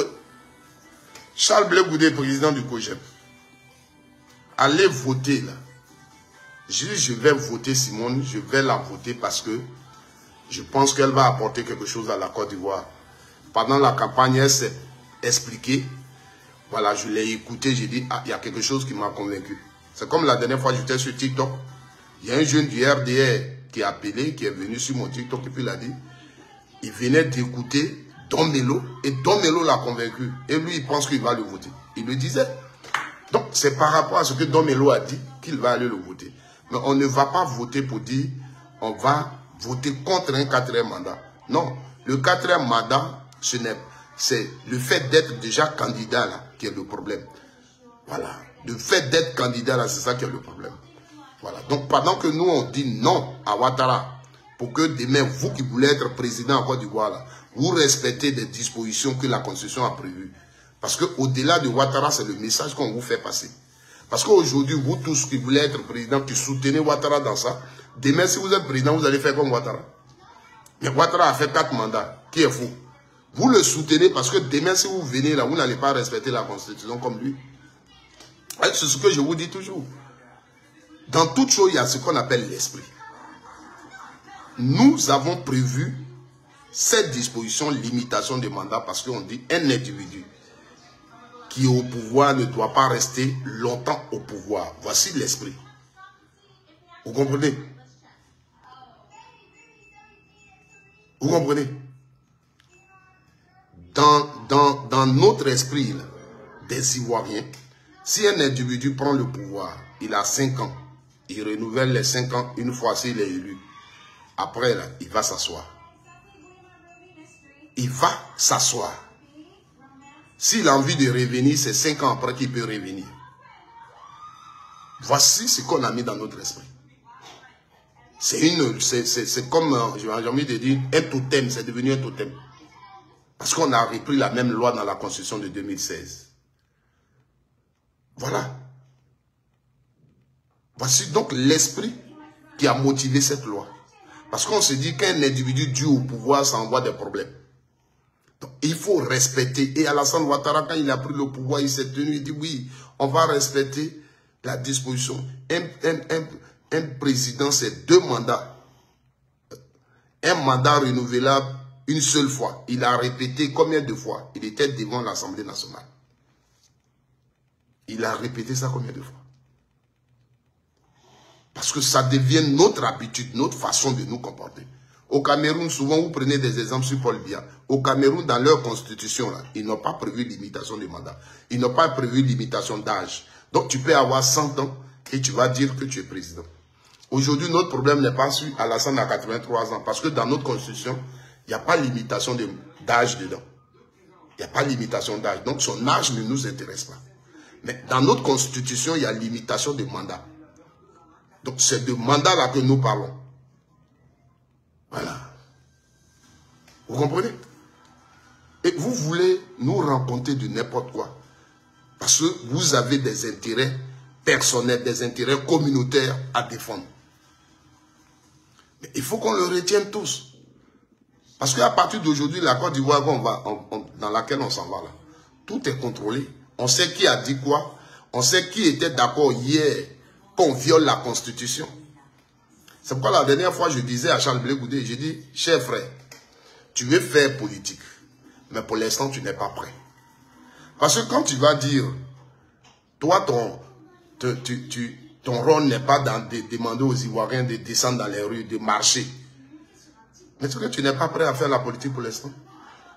Charles Blé Goudé, président du COJEP, allez voter là. Je vais voter Simone, je vais la voter parce que je pense qu'elle va apporter quelque chose à la Côte d'Ivoire. Pendant la campagne, elle s'est expliquée. Voilà, je l'ai écouté, j'ai dit, ah, il y a quelque chose qui m'a convaincu. C'est comme la dernière fois, j'étais sur TikTok. Il y a un jeune du RDR qui a appelé, qui est venu sur mon TikTok et puis il a dit, il venait d'écouter Don Melo et Don Melo l'a convaincu. Et lui, il pense qu'il va le voter. Il le disait. Donc, c'est par rapport à ce que Don Melo a dit qu'il va aller le voter. Mais on ne va pas voter pour dire, on va voter contre un 4e mandat. Non, le 4e mandat, c'est le fait d'être déjà candidat là qui est le problème. Voilà, le fait d'être candidat là, c'est ça qui est le problème. Voilà, donc pendant que nous on dit non à Ouattara, pour que demain, vous qui voulez être président en Côte d'Ivoire là, vous respectez des dispositions que la Constitution a prévues. Parce qu'au-delà de Ouattara, c'est le message qu'on vous fait passer. Parce qu'aujourd'hui, vous tous qui voulez être président, qui soutenez Ouattara dans ça, demain, si vous êtes président, vous allez faire comme Ouattara. Mais Ouattara a fait 4 mandats. Qui est fou? Vous le soutenez parce que demain, si vous venez là, vous n'allez pas respecter la Constitution comme lui. C'est ce que je vous dis toujours. Dans toute chose, il y a ce qu'on appelle l'esprit. Nous avons prévu cette disposition, limitation des mandats, parce qu'on dit un individu qui est au pouvoir ne doit pas rester longtemps au pouvoir. Voici l'esprit. Vous comprenez? Vous comprenez? Dans notre esprit, là, des Ivoiriens, si un individu prend le pouvoir, il a 5 ans, il renouvelle les 5 ans une fois s'il est élu. Après, là, il va s'asseoir. Il va s'asseoir. S'il a envie de revenir, c'est 5 ans après qu'il peut revenir. Voici ce qu'on a mis dans notre esprit. C'est comme, j'ai envie de dire, un totem, c'est devenu un totem. Parce qu'on a repris la même loi dans la Constitution de 2016. Voilà. Voici donc l'esprit qui a motivé cette loi. Parce qu'on se dit qu'un individu dû au pouvoir, ça envoie des problèmes. Donc, il faut respecter. Et Alassane Ouattara, quand il a pris le pouvoir, il s'est tenu, il dit oui, on va respecter la disposition. Un président, c'est 2 mandats. Un mandat renouvelable une seule fois. Il a répété combien de fois? Il était devant l'Assemblée nationale. Il a répété ça combien de fois? Parce que ça devient notre habitude, notre façon de nous comporter. Au Cameroun, souvent, vous prenez des exemples sur Paul Biya. Au Cameroun, dans leur constitution, là, ils n'ont pas prévu limitation de mandat. Ils n'ont pas prévu limitation d'âge. Donc, tu peux avoir 100 ans et tu vas dire que tu es président. Aujourd'hui, notre problème n'est pas sur Alassane à 83 ans. Parce que dans notre constitution, il n'y a pas limitation d'âge dedans. Il n'y a pas limitation d'âge. Donc, son âge ne nous intéresse pas. Mais dans notre constitution, il y a limitation de mandat. Donc, c'est de mandat là que nous parlons. Voilà. Vous comprenez? Et vous voulez nous raconter de n'importe quoi. Parce que vous avez des intérêts personnels, des intérêts communautaires à défendre. Mais il faut qu'on le retienne tous. Parce qu'à partir d'aujourd'hui, la Côte d'Ivoire dans laquelle on s'en va là, tout est contrôlé. On sait qui a dit quoi. On sait qui était d'accord hier qu'on viole la Constitution. C'est pourquoi la dernière fois, je disais à Charles Blé Goudé, j'ai dit, cher frère, tu veux faire politique, mais pour l'instant, tu n'es pas prêt. Parce que quand tu vas dire, toi, ton rôle n'est pas de demander aux Ivoiriens de descendre dans les rues, de marcher. Mais est-ce que tu n'es pas prêt à faire la politique pour l'instant?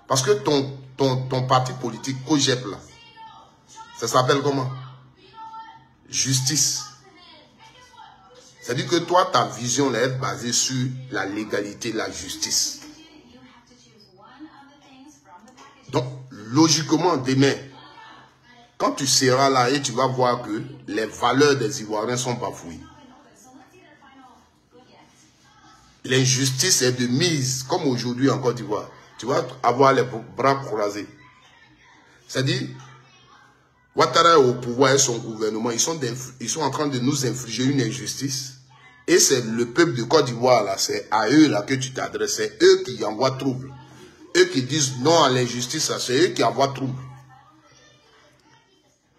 Parce que ton parti politique, COGEP, là, ça s'appelle comment? Justice. C'est-à-dire que toi, ta vision là, est basée sur la légalité, la justice. Donc, logiquement, demain, quand tu seras là et tu vas voir que les valeurs des Ivoiriens sont bafouées. L'injustice est de mise, comme aujourd'hui en Côte d'Ivoire. Tu vas avoir les bras croisés. C'est-à-dire, Ouattara est au pouvoir et son gouvernement, ils sont en train de nous infliger une injustice. Et c'est le peuple de Côte d'Ivoire, là, c'est à eux là que tu t'adresses. C'est eux qui envoient trouble. Eux qui disent non à l'injustice, c'est eux qui envoient trouble.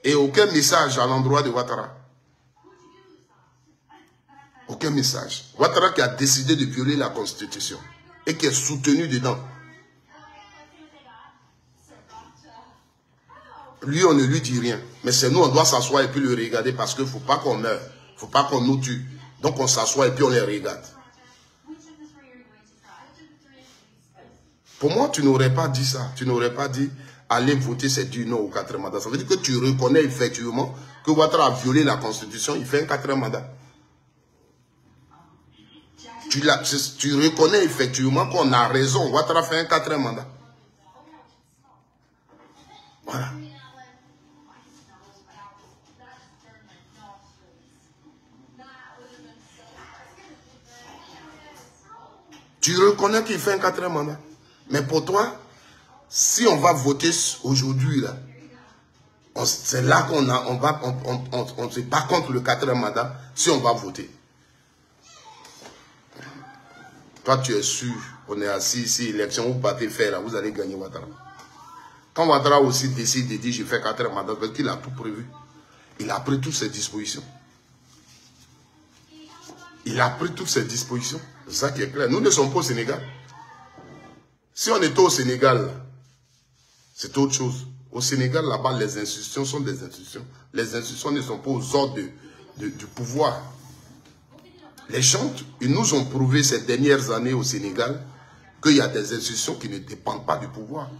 Et aucun message à l'endroit de Ouattara. Aucun message. Ouattara qui a décidé de violer la Constitution et qui est soutenu dedans. Lui, on ne lui dit rien. Mais c'est nous, on doit s'asseoir et puis le regarder parce qu'il ne faut pas qu'on meure. Il ne faut pas qu'on nous tue. Donc on s'assoit et puis on les regarde. Pour moi, tu n'aurais pas dit ça. Tu n'aurais pas dit aller voter, c'est du non au 4e mandat. Ça veut dire que tu reconnais effectivement que Ouattara a violé la Constitution, il fait un 4e mandat. Tu reconnais effectivement qu'on a raison. Ouattara fait un 4e mandat. Voilà. Tu reconnais qu'il fait un 4e mandat. Mais pour toi, si on va voter aujourd'hui, là, c'est là qu'on ne se bat contre le 4e mandat, si on va voter. Toi, tu es sûr, on est assis ici, élection, vous partez faire, là, vous allez gagner Ouattara. Quand Ouattara aussi décide de dire, je fais 4e mandat, parce qu'il a tout prévu. Il a pris toutes ses dispositions. Il a pris toutes ses dispositions. C'est ça qui est clair. Nous ne sommes pas au Sénégal. Si on était au Sénégal, c'est autre chose. Au Sénégal, là-bas, les institutions sont des institutions. Les institutions ne sont pas aux ordres du pouvoir. Les gens, ils nous ont prouvé ces dernières années au Sénégal qu'il y a des institutions qui ne dépendent pas du pouvoir.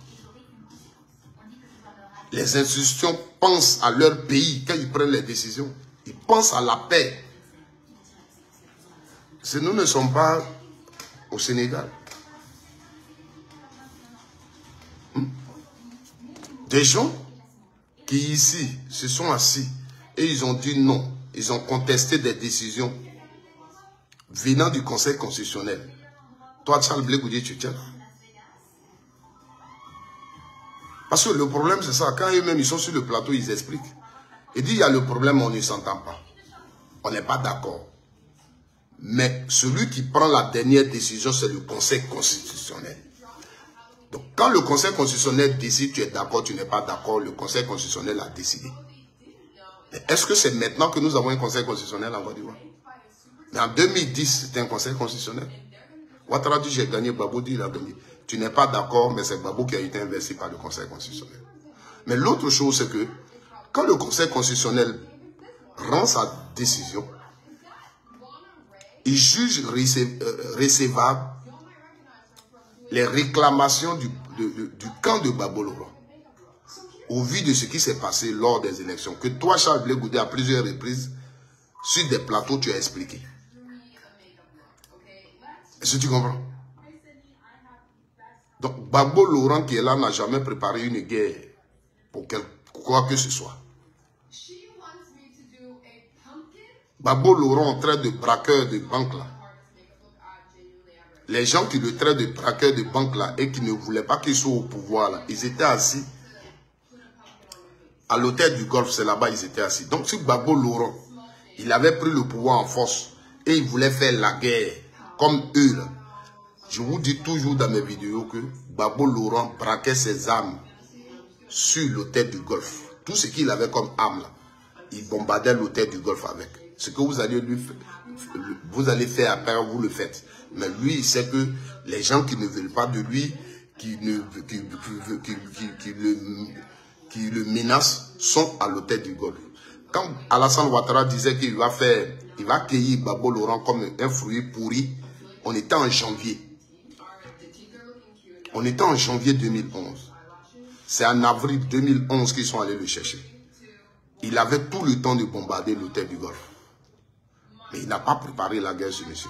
Les institutions pensent à leur pays quand ils prennent les décisions. Ils pensent à la paix. Nous ne sommes pas au Sénégal. Des gens qui ici se sont assis et ils ont dit non. Ils ont contesté des décisions venant du Conseil constitutionnel. Toi, Charles Blé Goudé, tu tiens. Parce que le problème, c'est ça. Quand eux-mêmes, ils sont sur le plateau, ils expliquent. Ils disent, il y a le problème, on ne s'entend pas. On n'est pas d'accord. Mais celui qui prend la dernière décision, c'est le Conseil constitutionnel. Donc, quand le Conseil constitutionnel décide, tu es d'accord, tu n'es pas d'accord, le Conseil constitutionnel a décidé. Est-ce que c'est maintenant que nous avons un Conseil constitutionnel en Côte d'Ivoire? Mais en 2010, c'était un Conseil constitutionnel. Ouattara dit, j'ai gagné, Gbagbo dit, il a gagné. Tu n'es pas d'accord, mais c'est Gbagbo qui a été investi par le Conseil constitutionnel. Mais l'autre chose, c'est que, quand le Conseil constitutionnel rend sa décision, il juge recevable les réclamations du camp de Gbagbo Laurent, au vu de ce qui s'est passé lors des élections, que toi, Charles Blé Goudé, à plusieurs reprises, sur des plateaux, tu as expliqué. Est-ce que tu comprends? Donc, Gbagbo Laurent qui est là n'a jamais préparé une guerre pour quoi que ce soit. Gbagbo Laurent traite de braqueur de banque là. Les gens qui le traitent de braqueur de banque là et qui ne voulaient pas qu'il soit au pouvoir là, ils étaient assis à l'hôtel du Golfe, c'est là-bas ils étaient assis. Donc si Gbagbo Laurent, il avait pris le pouvoir en force et il voulait faire la guerre comme eux là, je vous dis toujours dans mes vidéos que Gbagbo Laurent braquait ses armes sur l'hôtel du Golfe. Tout ce qu'il avait comme arme là, il bombardait l'hôtel du Golfe avec. Ce que vous allez lui faire, vous allez faire après, vous le faites. Mais lui, il sait que les gens qui ne veulent pas de lui, qui le menacent, sont à l'hôtel du Golfe. Quand Alassane Ouattara disait qu'il va accueillir Gbagbo Laurent comme un fruit pourri, on était en janvier. On était en janvier 2011. C'est en avril 2011 qu'ils sont allés le chercher. Il avait tout le temps de bombarder l'hôtel du Golfe. Mais il n'a pas préparé la guerre, ce monsieur.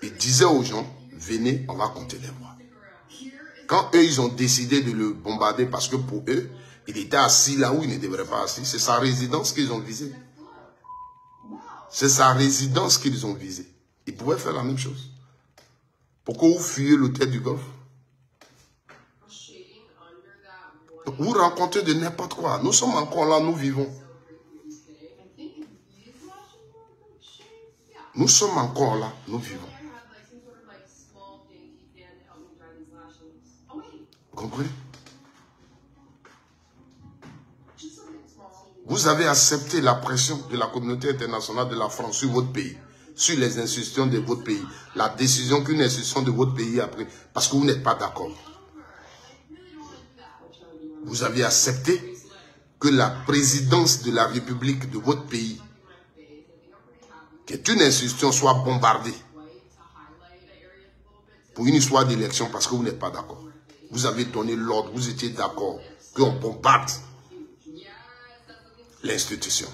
Il disait aux gens, venez, on va compter les voix. Quand eux, ils ont décidé de le bombarder parce que pour eux, il était assis là où il ne devrait pas assis. C'est sa résidence qu'ils ont visée. C'est sa résidence qu'ils ont visée. Ils pouvaient faire la même chose. Pourquoi vous fuyez l'hôtel du Golfe? Vous rencontrez de n'importe quoi. Nous sommes encore là, nous vivons. Nous sommes encore là, nous vivons. Vous comprenez? Vous avez accepté la pression de la communauté internationale de la France sur votre pays, sur les institutions de votre pays, la décision qu'une institution de votre pays a prise, parce que vous n'êtes pas d'accord. Vous avez accepté que la présidence de la République de votre pays, qui est une institution, soit bombardée pour une histoire d'élection parce que vous n'êtes pas d'accord. Vous avez donné l'ordre, vous étiez d'accord qu'on bombarde l'institution.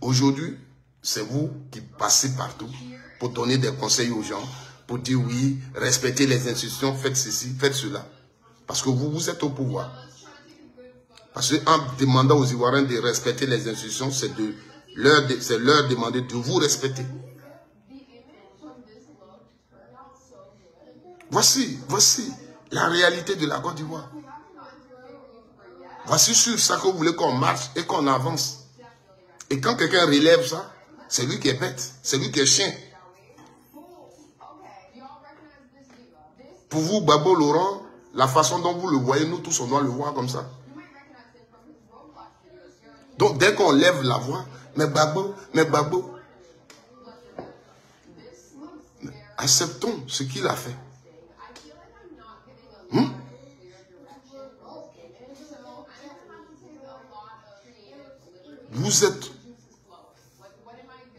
Aujourd'hui, c'est vous qui passez partout pour donner des conseils aux gens, pour dire oui, respectez les institutions, faites ceci, faites cela. Parce que vous êtes au pouvoir. Parce qu'en demandant aux Ivoiriens de respecter les institutions, c'est leur demander de vous respecter. Voici la réalité de la Côte d'Ivoire. Voici sur ça que vous voulez qu'on marche et qu'on avance. Et quand quelqu'un relève ça, c'est lui qui est bête, c'est lui qui est chien. Pour vous, Gbagbo Laurent, la façon dont vous le voyez, nous tous on doit le voir comme ça. Donc dès qu'on lève la voix, mais Gbagbo, acceptons ce qu'il a fait.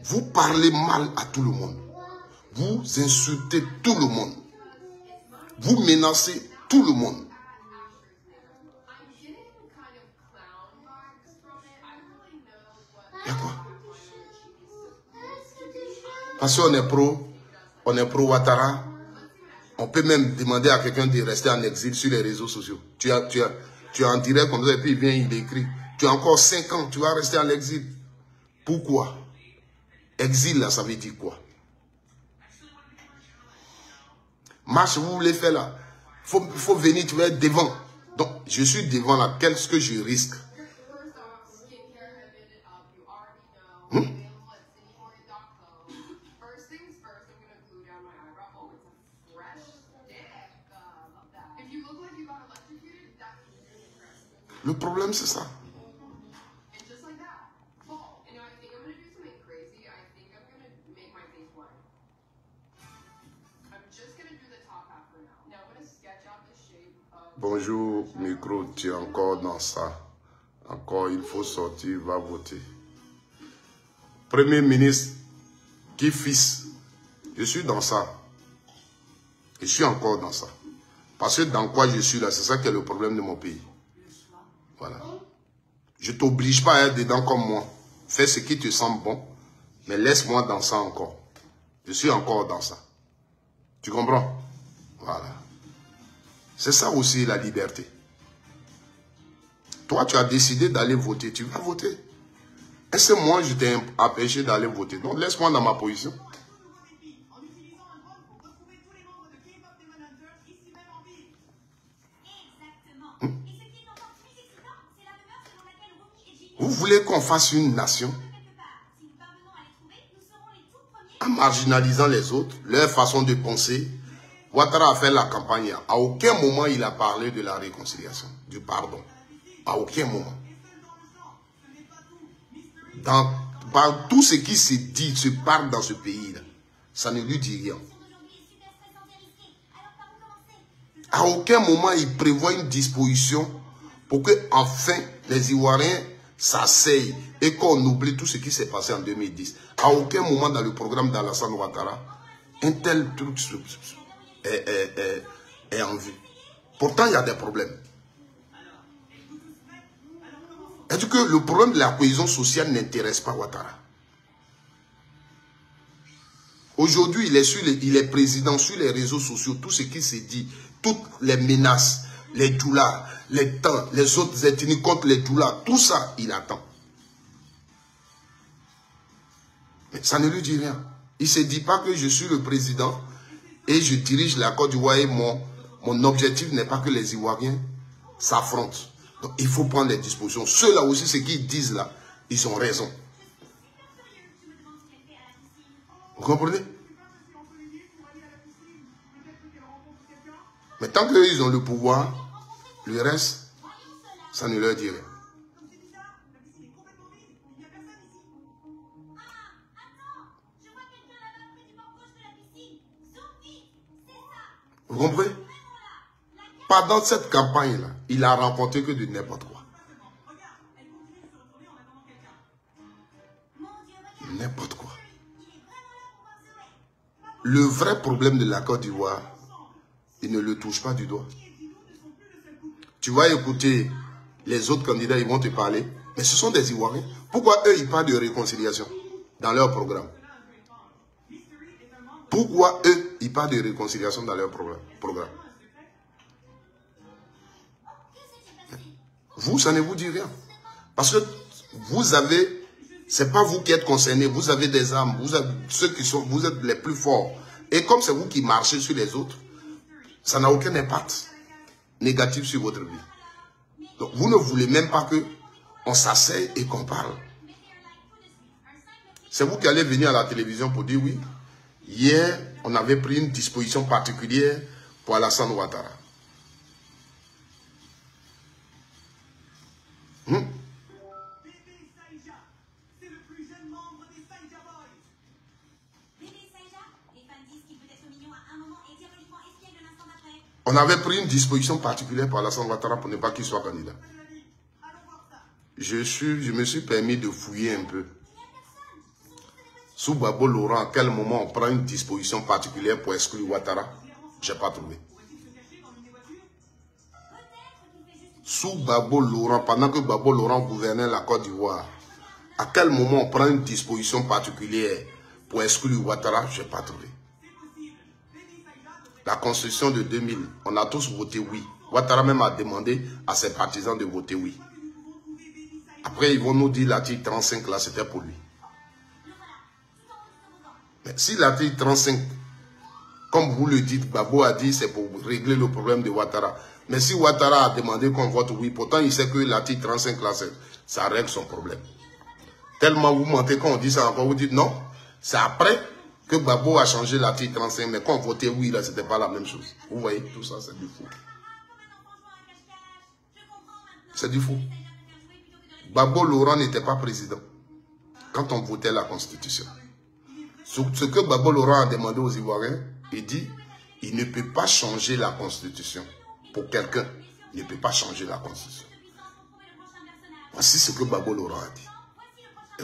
Vous parlez mal à tout le monde. Vous insultez tout le monde. Vous menacez tout le monde. Il y a quoi? Parce qu'on est pro Ouattara. On peut même demander à quelqu'un de rester en exil sur les réseaux sociaux. Tu es en direct comme ça et puis il vient, il écrit. Tu as encore 5 ans, tu vas rester en exil. Pourquoi? Exil là, ça veut dire quoi? Marche, vous voulez faire là. Il faut venir, tu vas être devant. Donc, je suis devant là. Qu'est-ce que je risque? Le problème, c'est ça. Bonjour, micro, tu es encore dans ça. Encore, il faut sortir, va voter. Premier ministre, Qui fils? Je suis dans ça. Je suis encore dans ça. Parce que dans quoi je suis là, c'est ça qui est le problème de mon pays. Voilà. Je ne t'oblige pas à être dedans comme moi. Fais ce qui te semble bon, mais laisse-moi dans ça encore. Je suis encore dans ça. Tu comprends? Voilà. C'est ça aussi la liberté. Toi, tu as décidé d'aller voter. Tu vas voter. Est-ce que moi, je t'ai empêché d'aller voter? Donc, laisse-moi dans ma position. Vous voulez qu'on fasse une nation en marginalisant les autres, leur façon de penser? Ouattara a fait la campagne. À aucun moment il a parlé de la réconciliation, du pardon. À aucun moment. Par tout ce qui se dit, se parle dans ce pays-là, ça ne lui dit rien. À aucun moment il prévoit une disposition pour que enfin les Ivoiriens s'asseyent et qu'on oublie tout ce qui s'est passé en 2010. À aucun moment dans le programme d'Alassane Ouattara, un tel truc est en vue. Pourtant, il y a des problèmes. Est-ce que le problème de la cohésion sociale n'intéresse pas Ouattara? Aujourd'hui, il est président sur les réseaux sociaux, tout ce qui se dit, toutes les menaces, les doulas, les temps, les autres ethnies contre les doulas, tout ça, il attend. Mais ça ne lui dit rien. Il ne se dit pas que je suis le président et je dirige la Côte d'Ivoire et mon objectif n'est pas que les Ivoiriens s'affrontent. Donc il faut prendre les dispositions. Ceux-là aussi, ce qu'ils disent là, ils ont raison. Vous comprenez? Mais tant qu'ils ont le pouvoir, le reste, ça ne leur dit rien. Vous comprenez? Pendant cette campagne-là, il a rencontré que de n'importe quoi. N'importe quoi. Le vrai problème de la Côte d'Ivoire, il ne le touche pas du doigt. Tu vas écouter les autres candidats, ils vont te parler. Mais ce sont des Ivoiriens. Pourquoi eux, ils parlent de réconciliation dans leur programme? Pourquoi eux, ils parlent de réconciliation dans leur programme? Vous, ça ne vous dit rien. Parce que vous avez, c'est pas vous qui êtes concernés, vous avez des armes, vous êtes les plus forts. Et comme c'est vous qui marchez sur les autres, ça n'a aucun impact négatif sur votre vie. Donc vous ne voulez même pas qu'on s'asseye et qu'on parle. C'est vous qui allez venir à la télévision pour dire oui. Hier, on avait pris une disposition particulière pour Alassane Ouattara. On avait pris une disposition particulière pour Alassane Ouattara pour ne pas qu'il soit candidat. Je me suis permis de fouiller un peu. Sous Gbagbo Laurent, à quel moment on prend une disposition particulière pour exclure Ouattara? Je n'ai pas trouvé. Sous Gbagbo Laurent, pendant que Gbagbo Laurent gouvernait la Côte d'Ivoire, à quel moment on prend une disposition particulière pour exclure Ouattara? Je n'ai pas trouvé. La constitution de 2000, on a tous voté oui. Ouattara même a demandé à ses partisans de voter oui. Après, ils vont nous dire l'article 35, là, c'était pour lui. Mais si l'article 35, comme vous le dites, Gbagbo a dit, c'est pour régler le problème de Ouattara. Mais si Ouattara a demandé qu'on vote oui, pourtant il sait que l'article 35, là, ça règle son problème. Tellement vous mentez quand on dit ça encore, vous dites non, c'est après que Gbagbo a changé l'article 35, mais quand on votait oui, là, c'était pas la même chose. Vous voyez, tout ça, c'est du fou. C'est du fou. Gbagbo Laurent n'était pas président quand on votait la Constitution. Ce que Gbagbo Laurent a demandé aux Ivoiriens, il dit, il ne peut pas changer la Constitution. Pour quelqu'un, il ne peut pas changer la Constitution. Voici ce que Gbagbo Laurent a dit.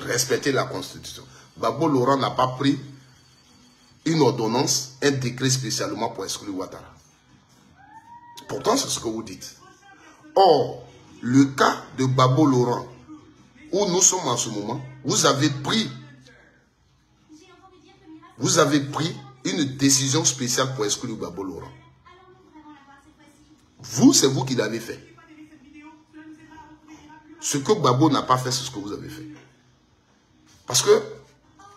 Respecter la Constitution. Gbagbo Laurent n'a pas pris une ordonnance, un décret spécialement pour exclure Ouattara. Pourtant, c'est ce que vous dites. Or, le cas de Gbagbo Laurent, où nous sommes en ce moment, vous avez pris une décision spéciale pour exclure Gbagbo Laurent. Vous, c'est vous qui l'avez fait. Ce que Gbagbo n'a pas fait, c'est ce que vous avez fait. Parce que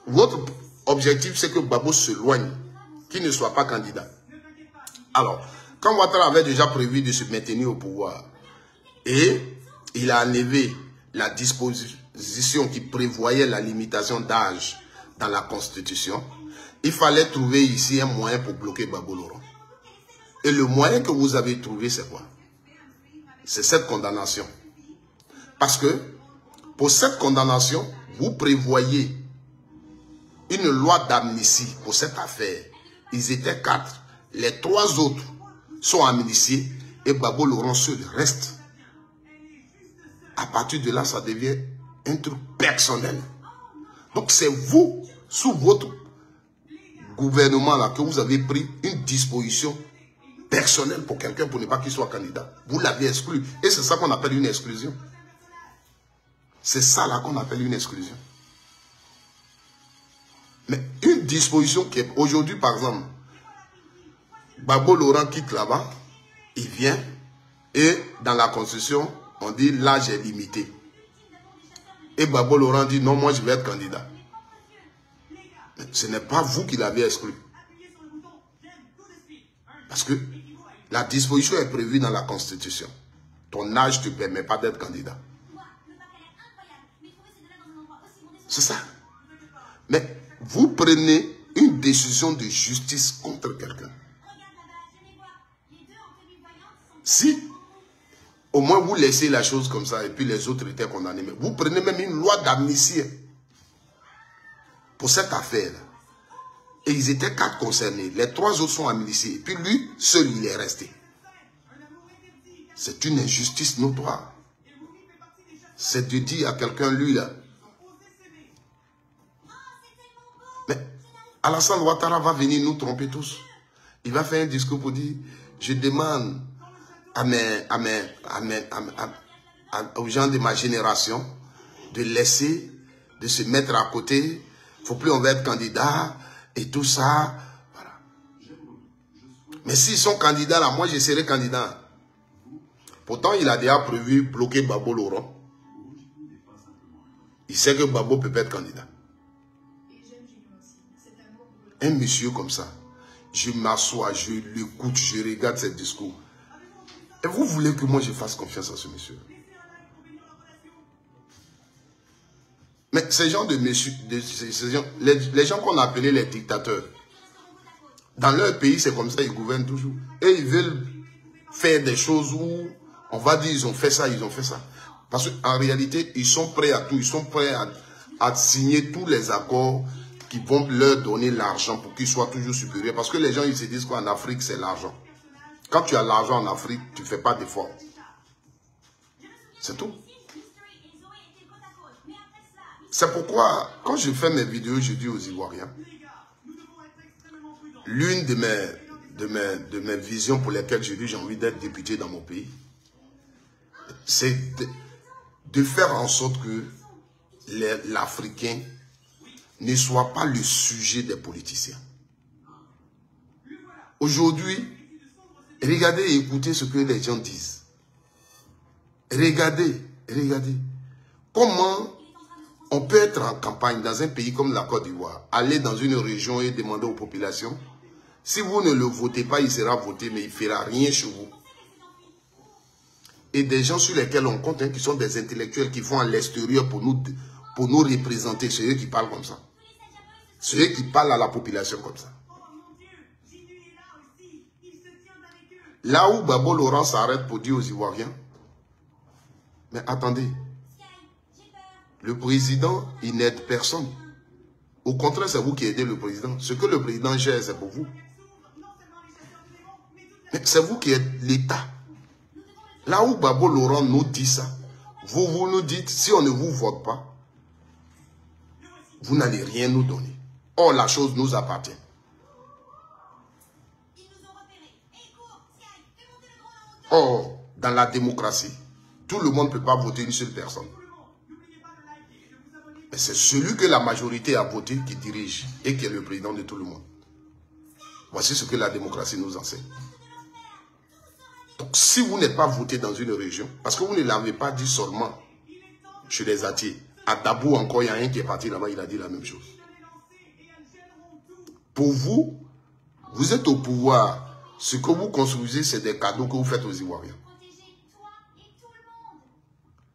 votre objectif, c'est que Gbagbo s'éloigne, qu'il ne soit pas candidat. Alors, quand Ouattara avait déjà prévu de se maintenir au pouvoir, et il a enlevé la disposition qui prévoyait la limitation d'âge dans la Constitution, il fallait trouver ici un moyen pour bloquer Gbagbo Laurent. Et le moyen que vous avez trouvé, c'est quoi? C'est cette condamnation. Parce que, pour cette condamnation, vous prévoyez une loi d'amnistie pour cette affaire. Ils étaient 4. Les 3 autres sont amnistiés et Gbagbo Laurent seul reste. À partir de là, ça devient un truc personnel. Donc c'est vous, sous votre gouvernement là, que vous avez pris une disposition personnelle pour quelqu'un pour ne pas qu'il soit candidat. Vous l'avez exclu. Et c'est ça qu'on appelle une exclusion. C'est ça là qu'on appelle une exclusion. Mais une disposition qui est aujourd'hui, par exemple, Gbagbo Laurent quitte là-bas, il vient et dans la Constitution, on dit l'âge est limité. Et Gbagbo Laurent dit non, moi je vais être candidat. Mais ce n'est pas vous qui l'avez exclu. Parce que la disposition est prévue dans la Constitution. Ton âge ne te permet pas d'être candidat. C'est ça. Mais vous prenez une décision de justice contre quelqu'un. Si au moins vous laissez la chose comme ça et puis les autres étaient condamnés, mais vous prenez même une loi d'amnistie pour cette affaire. Et ils étaient 4 concernés. Les 3 autres sont amnistiés. Et puis lui, seul, il est resté. C'est une injustice notoire. C'est de dire à quelqu'un, lui là. Mais Alassane Ouattara va venir nous tromper tous. Il va faire un discours pour dire, je demande aux gens de ma génération de laisser, de se mettre à côté. Il ne faut plus on va être candidat et tout ça. Voilà. Mais s'ils sont candidats là, moi je serai candidat. Pourtant, il a déjà prévu bloquer Gbagbo Laurent. Il sait que Gbagbo peut pas être candidat. Un monsieur comme ça, je m'assois, je l'écoute, je regarde ses discours. Et vous voulez que moi je fasse confiance à ce monsieur? Mais ces gens de messieurs, les gens qu'on appelait les dictateurs, dans leur pays, c'est comme ça, ils gouvernent toujours. Et ils veulent faire des choses où on va dire ils ont fait ça, ils ont fait ça. Parce qu'en réalité, ils sont prêts à tout, ils sont prêts à signer tous les accords qui vont leur donner l'argent pour qu'ils soient toujours supérieurs. Parce que les gens, ils se disent qu'en Afrique, c'est l'argent. Quand tu as l'argent en Afrique, tu ne fais pas d'efforts. C'est tout. C'est pourquoi, quand je fais mes vidéos, je dis aux Ivoiriens, l'une de mes visions pour lesquelles je dis j'ai envie d'être député dans mon pays, c'est de faire en sorte que l'Africain ne soit pas le sujet des politiciens. Aujourd'hui, regardez et écoutez ce que les gens disent. Regardez. Comment on peut être en campagne dans un pays comme la Côte d'Ivoire, aller dans une région et demander aux populations, si vous ne le votez pas, il sera voté, mais il ne fera rien chez vous. Et des gens sur lesquels on compte, qui sont des intellectuels qui vont à l'extérieur pour nous représenter, c'est eux qui parlent comme ça. C'est eux qui parlent à la population comme ça. Là où Gbagbo Laurent s'arrête pour dire aux Ivoiriens, mais attendez, le président, il n'aide personne. Au contraire, c'est vous qui aidez le président. Ce que le président gère, c'est pour vous. Mais c'est vous qui êtes l'État. Là où Gbagbo Laurent nous dit ça, vous nous dites, si on ne vous vote pas, vous n'allez rien nous donner. Or, la chose nous appartient. Or, dans la démocratie, tout le monde ne peut pas voter une seule personne. Mais c'est celui que la majorité a voté qui dirige et qui est le président de tout le monde. Voici ce que la démocratie nous enseigne. Donc, si vous n'êtes pas voté dans une région, parce que vous ne l'avez pas dit seulement chez les Atiers, à Dabou encore, il y a un qui est parti là-bas, il a dit la même chose. Pour vous, vous êtes au pouvoir. Ce que vous construisez, c'est des cadeaux que vous faites aux Ivoiriens.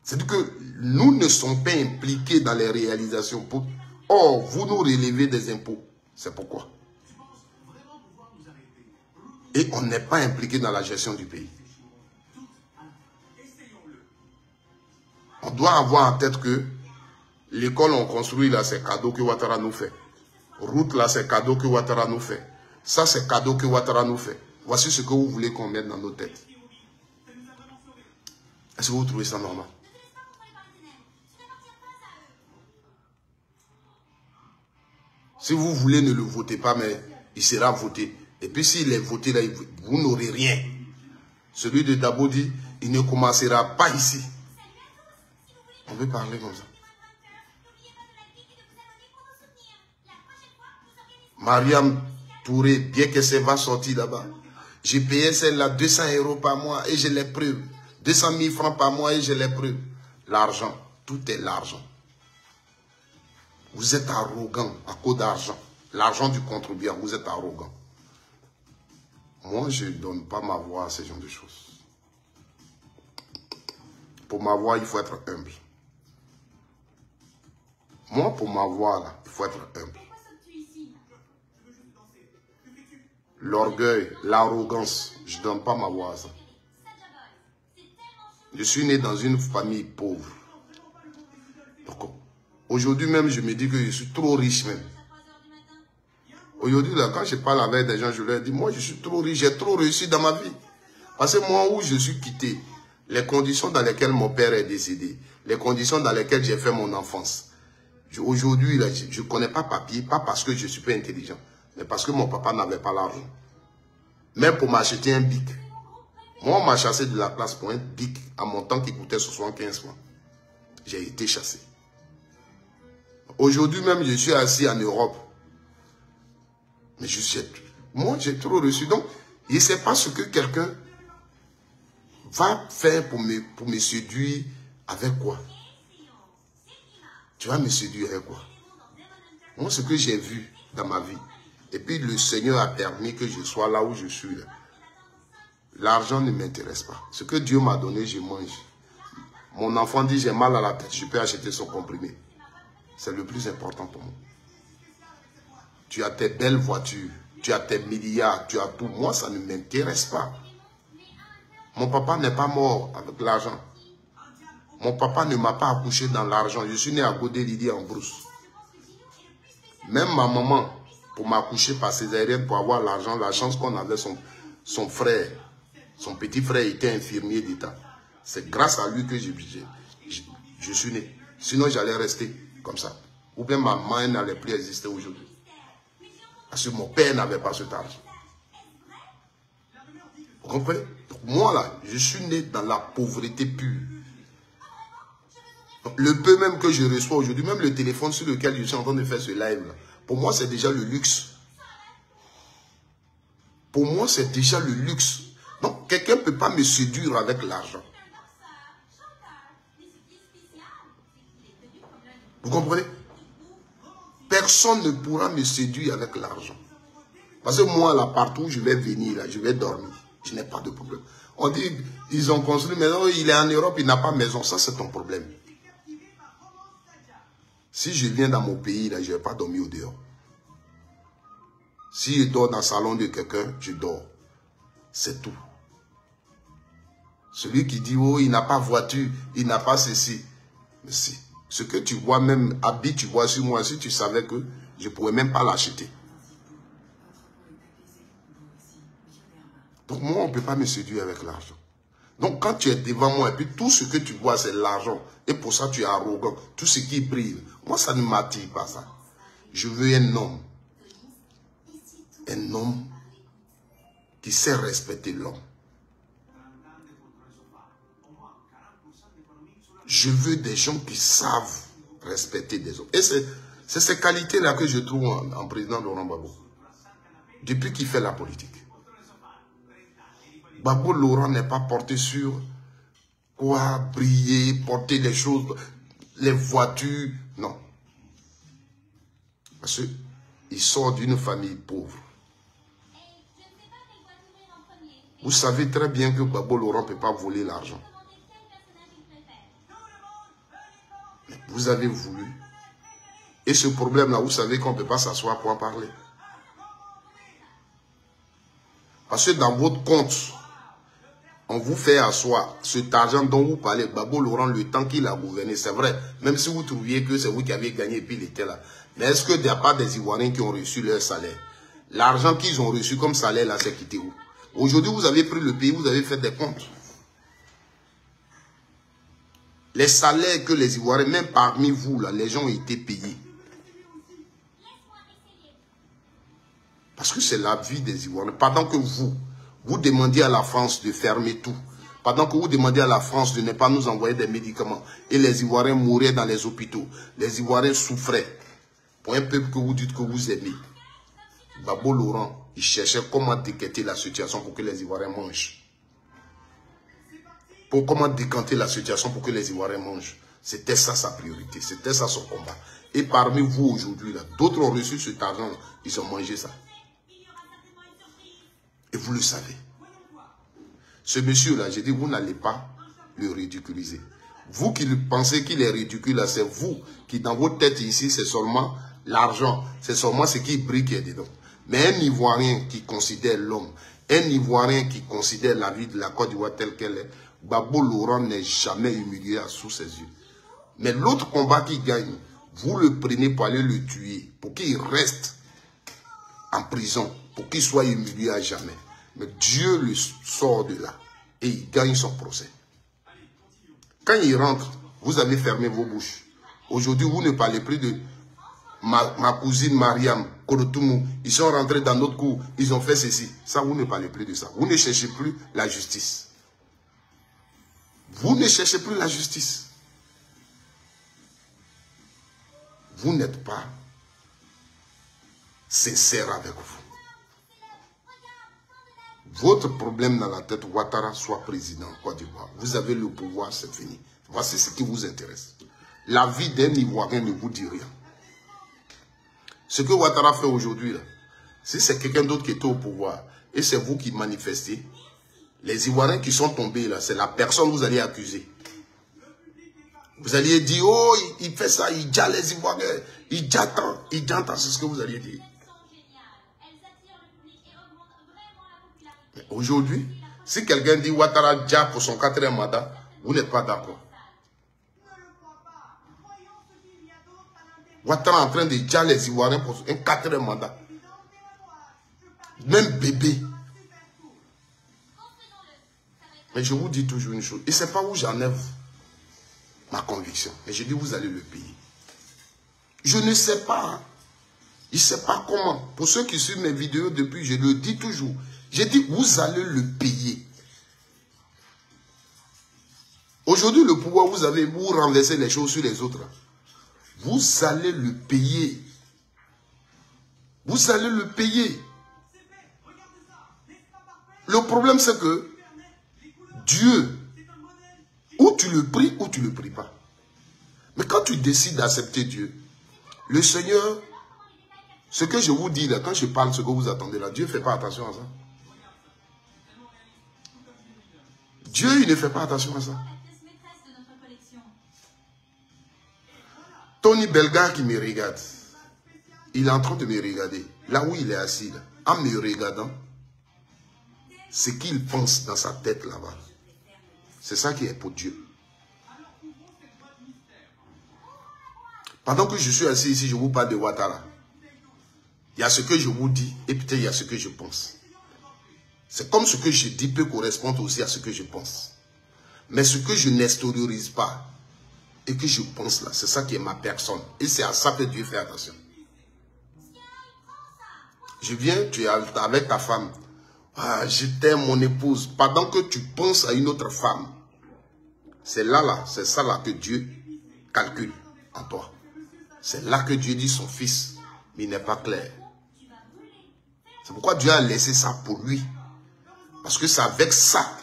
C'est-à-dire que nous ne sommes pas impliqués dans les réalisations. Or, vous nous relevez des impôts. C'est pourquoi. Et on n'est pas impliqué dans la gestion du pays. On doit avoir en tête que l'école on construit là, c'est cadeau que Ouattara nous fait. Route là, c'est cadeau que Ouattara nous fait. Ça, c'est cadeau que Ouattara nous fait. Voici ce que vous voulez qu'on mette dans nos têtes. Est-ce que vous trouvez ça normal? Si vous voulez, ne le votez pas, mais il sera voté. Et puis s'il est voté, là, vous n'aurez rien. Celui de Dabo dit, il ne commencera pas ici. On peut parler comme ça. Mariam Touré, bien que ça va sortir là-bas. J'ai payé celle-là 200 € par mois et j'ai les preuves. 200 000 francs par mois et j'ai les preuves. L'argent, tout est l'argent. Vous êtes arrogant à cause d'argent. L'argent du contribuable, vous êtes arrogant. Moi, je ne donne pas ma voix à ce genre de choses. Pour ma voix, il faut être humble. Moi, pour ma voix, là, il faut être humble. L'orgueil, l'arrogance, je ne donne pas ma voix à ça. Je suis né dans une famille pauvre. Aujourd'hui même, je me dis que je suis trop riche même. Aujourd'hui, là, quand je parle avec des gens, je leur dis, moi, je suis trop riche, j'ai trop réussi dans ma vie. Parce que moi, où je suis quitté, les conditions dans lesquelles mon père est décédé, les conditions dans lesquelles j'ai fait mon enfance. Aujourd'hui, je ne connais pas papier, pas parce que je ne suis pas intelligent, mais parce que mon papa n'avait pas l'argent. Même pour m'acheter un bic. Moi, on m'a chassé de la classe pour un bic à mon temps qui coûtait 75 francs. J'ai été chassé. Aujourd'hui même, je suis assis en Europe. Mais moi, j'ai trop reçu. Donc, je ne sais pas ce que quelqu'un va faire pour me séduire avec quoi. Tu vas me séduire avec quoi? Moi, ce que j'ai vu dans ma vie, et puis le Seigneur a permis que je sois là où je suis. L'argent ne m'intéresse pas. Ce que Dieu m'a donné, je mange. Mon enfant dit, j'ai mal à la tête, je peux acheter son comprimé. C'est le plus important pour moi. Tu as tes belles voitures, tu as tes milliards, tu as tout. Moi, ça ne m'intéresse pas. Mon papa n'est pas mort avec l'argent. Mon papa ne m'a pas accouché dans l'argent. Je suis né à Godé-Lydie en brousse. Même ma maman, pour m'accoucher par césarienne, pour avoir l'argent, la chance qu'on avait, son frère, son petit frère était infirmier d'État. C'est grâce à lui que je suis né. Sinon, j'allais rester comme ça. Ou bien ma main n'allait plus exister aujourd'hui. Parce que mon père n'avait pas cet argent. Vous comprenez? Donc moi, là, je suis né dans la pauvreté pure. Donc, le peu même que je reçois aujourd'hui, même le téléphone sur lequel je suis en train de faire ce live, là, pour moi, c'est déjà le luxe. Pour moi, c'est déjà le luxe. Donc, quelqu'un ne peut pas me séduire avec l'argent. Vous comprenez? Personne ne pourra me séduire avec l'argent. Parce que moi, là, partout où je vais venir, là, je vais dormir. Je n'ai pas de problème. On dit, ils ont construit, mais non, il est en Europe, il n'a pas de maison. Ça, c'est ton problème. Si je viens dans mon pays, là, je ne vais pas dormir au dehors. Si je dors dans le salon de quelqu'un, je dors. C'est tout. Celui qui dit, oh, il n'a pas voiture, il n'a pas ceci. Mais si. Ce que tu vois, même habit, tu vois sur moi, si tu savais que je ne pourrais même pas l'acheter. Donc moi, on ne peut pas me séduire avec l'argent. Donc quand tu es devant moi, et puis tout ce que tu vois, c'est l'argent. Et pour ça, tu es arrogant. Tout ce qui brille. Moi, ça ne m'attire pas ça. Je veux un homme. Un homme qui sait respecter l'homme. Je veux des gens qui savent respecter des autres. Et c'est ces qualités-là que je trouve en président Laurent Gbagbo. Depuis qu'il fait la politique. Gbagbo Laurent n'est pas porté sur quoi briller, porter les choses, les voitures. Non. Parce qu'il sort d'une famille pauvre. Vous savez très bien que Gbagbo Laurent ne peut pas voler l'argent. Vous avez voulu. Et ce problème-là, vous savez qu'on ne peut pas s'asseoir pour en parler. Parce que dans votre compte, on vous fait asseoir cet argent dont vous parlez. Gbagbo Laurent, le temps qu'il a gouverné, c'est vrai. Même si vous trouviez que c'est vous qui avez gagné et puis il était là. Mais est-ce qu'il n'y a pas des Ivoiriens qui ont reçu leur salaire? L'argent qu'ils ont reçu comme salaire, là, c'est quitté où? Aujourd'hui, vous avez pris le pays, vous avez fait des comptes. Les salaires que les Ivoiriens, même parmi vous, là, les gens ont été payés. Parce que c'est la vie des Ivoiriens. Pendant que vous demandiez à la France de fermer tout. Pendant que vous demandiez à la France de ne pas nous envoyer des médicaments. Et les Ivoiriens mouraient dans les hôpitaux. Les Ivoiriens souffraient. Pour un peuple que vous dites que vous aimez. Gbagbo Laurent, il cherchait comment décanter la situation pour que les Ivoiriens mangent. Comment décanter la situation pour que les Ivoiriens mangent. C'était ça sa priorité. C'était ça son combat. Et parmi vous aujourd'hui, d'autres ont reçu cet argent. Ils ont mangé ça. Et vous le savez. Ce monsieur-là, j'ai dit, vous n'allez pas le ridiculiser. Vous qui pensez qu'il est ridicule, c'est vous qui, dans votre tête ici, c'est seulement l'argent. C'est seulement ce qui brille qui est dedans. Mais un Ivoirien qui considère l'homme, un Ivoirien qui considère la vie de la Côte d'Ivoire telle qu'elle est, Gbagbo Laurent n'est jamais humilié sous ses yeux. Mais l'autre combat qu'il gagne, vous le prenez pour aller le tuer, pour qu'il reste en prison, pour qu'il soit humilié à jamais. Mais Dieu le sort de là et il gagne son procès. Quand il rentre, vous avez fermé vos bouches. Aujourd'hui, vous ne parlez plus de ma cousine Mariam, Korotoumou. Ils sont rentrés dans notre cour, ils ont fait ceci. Ça, vous ne parlez plus de ça. Vous ne cherchez plus la justice. Vous ne cherchez plus la justice. Vous n'êtes pas sincère avec vous. Votre problème dans la tête, Ouattara soit président Côte d'Ivoire. Vous avez le pouvoir, c'est fini. Voici ce qui vous intéresse. La vie d'un Ivoirien ne vous dit rien. Ce que Ouattara fait aujourd'hui, si c'est quelqu'un d'autre qui était au pouvoir, et c'est vous qui manifestez, les Ivoiriens qui sont tombés là, c'est la personne que vous allez accuser. Vous alliez dire, oh, il fait ça, il dit les Ivoiriens, il dit tant, c'est ce que vous alliez dire. Aujourd'hui, si quelqu'un dit Ouattara Dia pour son 4e mandat, vous n'êtes pas d'accord. Ouattara est en train de dire les Ivoiriens pour un 4e mandat. Même bébé. Mais je vous dis toujours une chose. Et ce n'est pas où j'enlève ma conviction. Mais je dis, vous allez le payer. Je ne sais pas. Je ne sais pas comment. Pour ceux qui suivent mes vidéos depuis, je le dis toujours. J'ai dit, vous allez le payer. Aujourd'hui, le pouvoir, vous avez, vous renversez les choses sur les autres. Vous allez le payer. Vous allez le payer. Le problème, c'est que Dieu, ou tu le pries ou tu ne le pries pas. Mais quand tu décides d'accepter Dieu, le Seigneur, ce que je vous dis là, quand je parle ce que vous attendez là, Dieu ne fait pas attention à ça. Dieu, il ne fait pas attention à ça. Tony Belga qui me regarde, il est en train de me regarder, là où il est assis, là, en me regardant, ce qu'il pense dans sa tête là-bas, c'est ça qui est pour Dieu. Pendant que je suis assis ici, je vous parle de Ouattara. Il y a ce que je vous dis et peut-être il y a ce que je pense. C'est comme ce que je dis peut correspondre aussi à ce que je pense. Mais ce que je n'extériorise pas et que je pense là, c'est ça qui est ma personne. Et c'est à ça que Dieu fait attention. Je viens, tu es avec ta femme. Ah, je t'aime mon épouse. Pendant que tu penses à une autre femme, C'est là, c'est ça là que Dieu calcule en toi. C'est là que Dieu dit son fils, mais il n'est pas clair. C'est pourquoi Dieu a laissé ça pour lui. Parce que c'est avec ça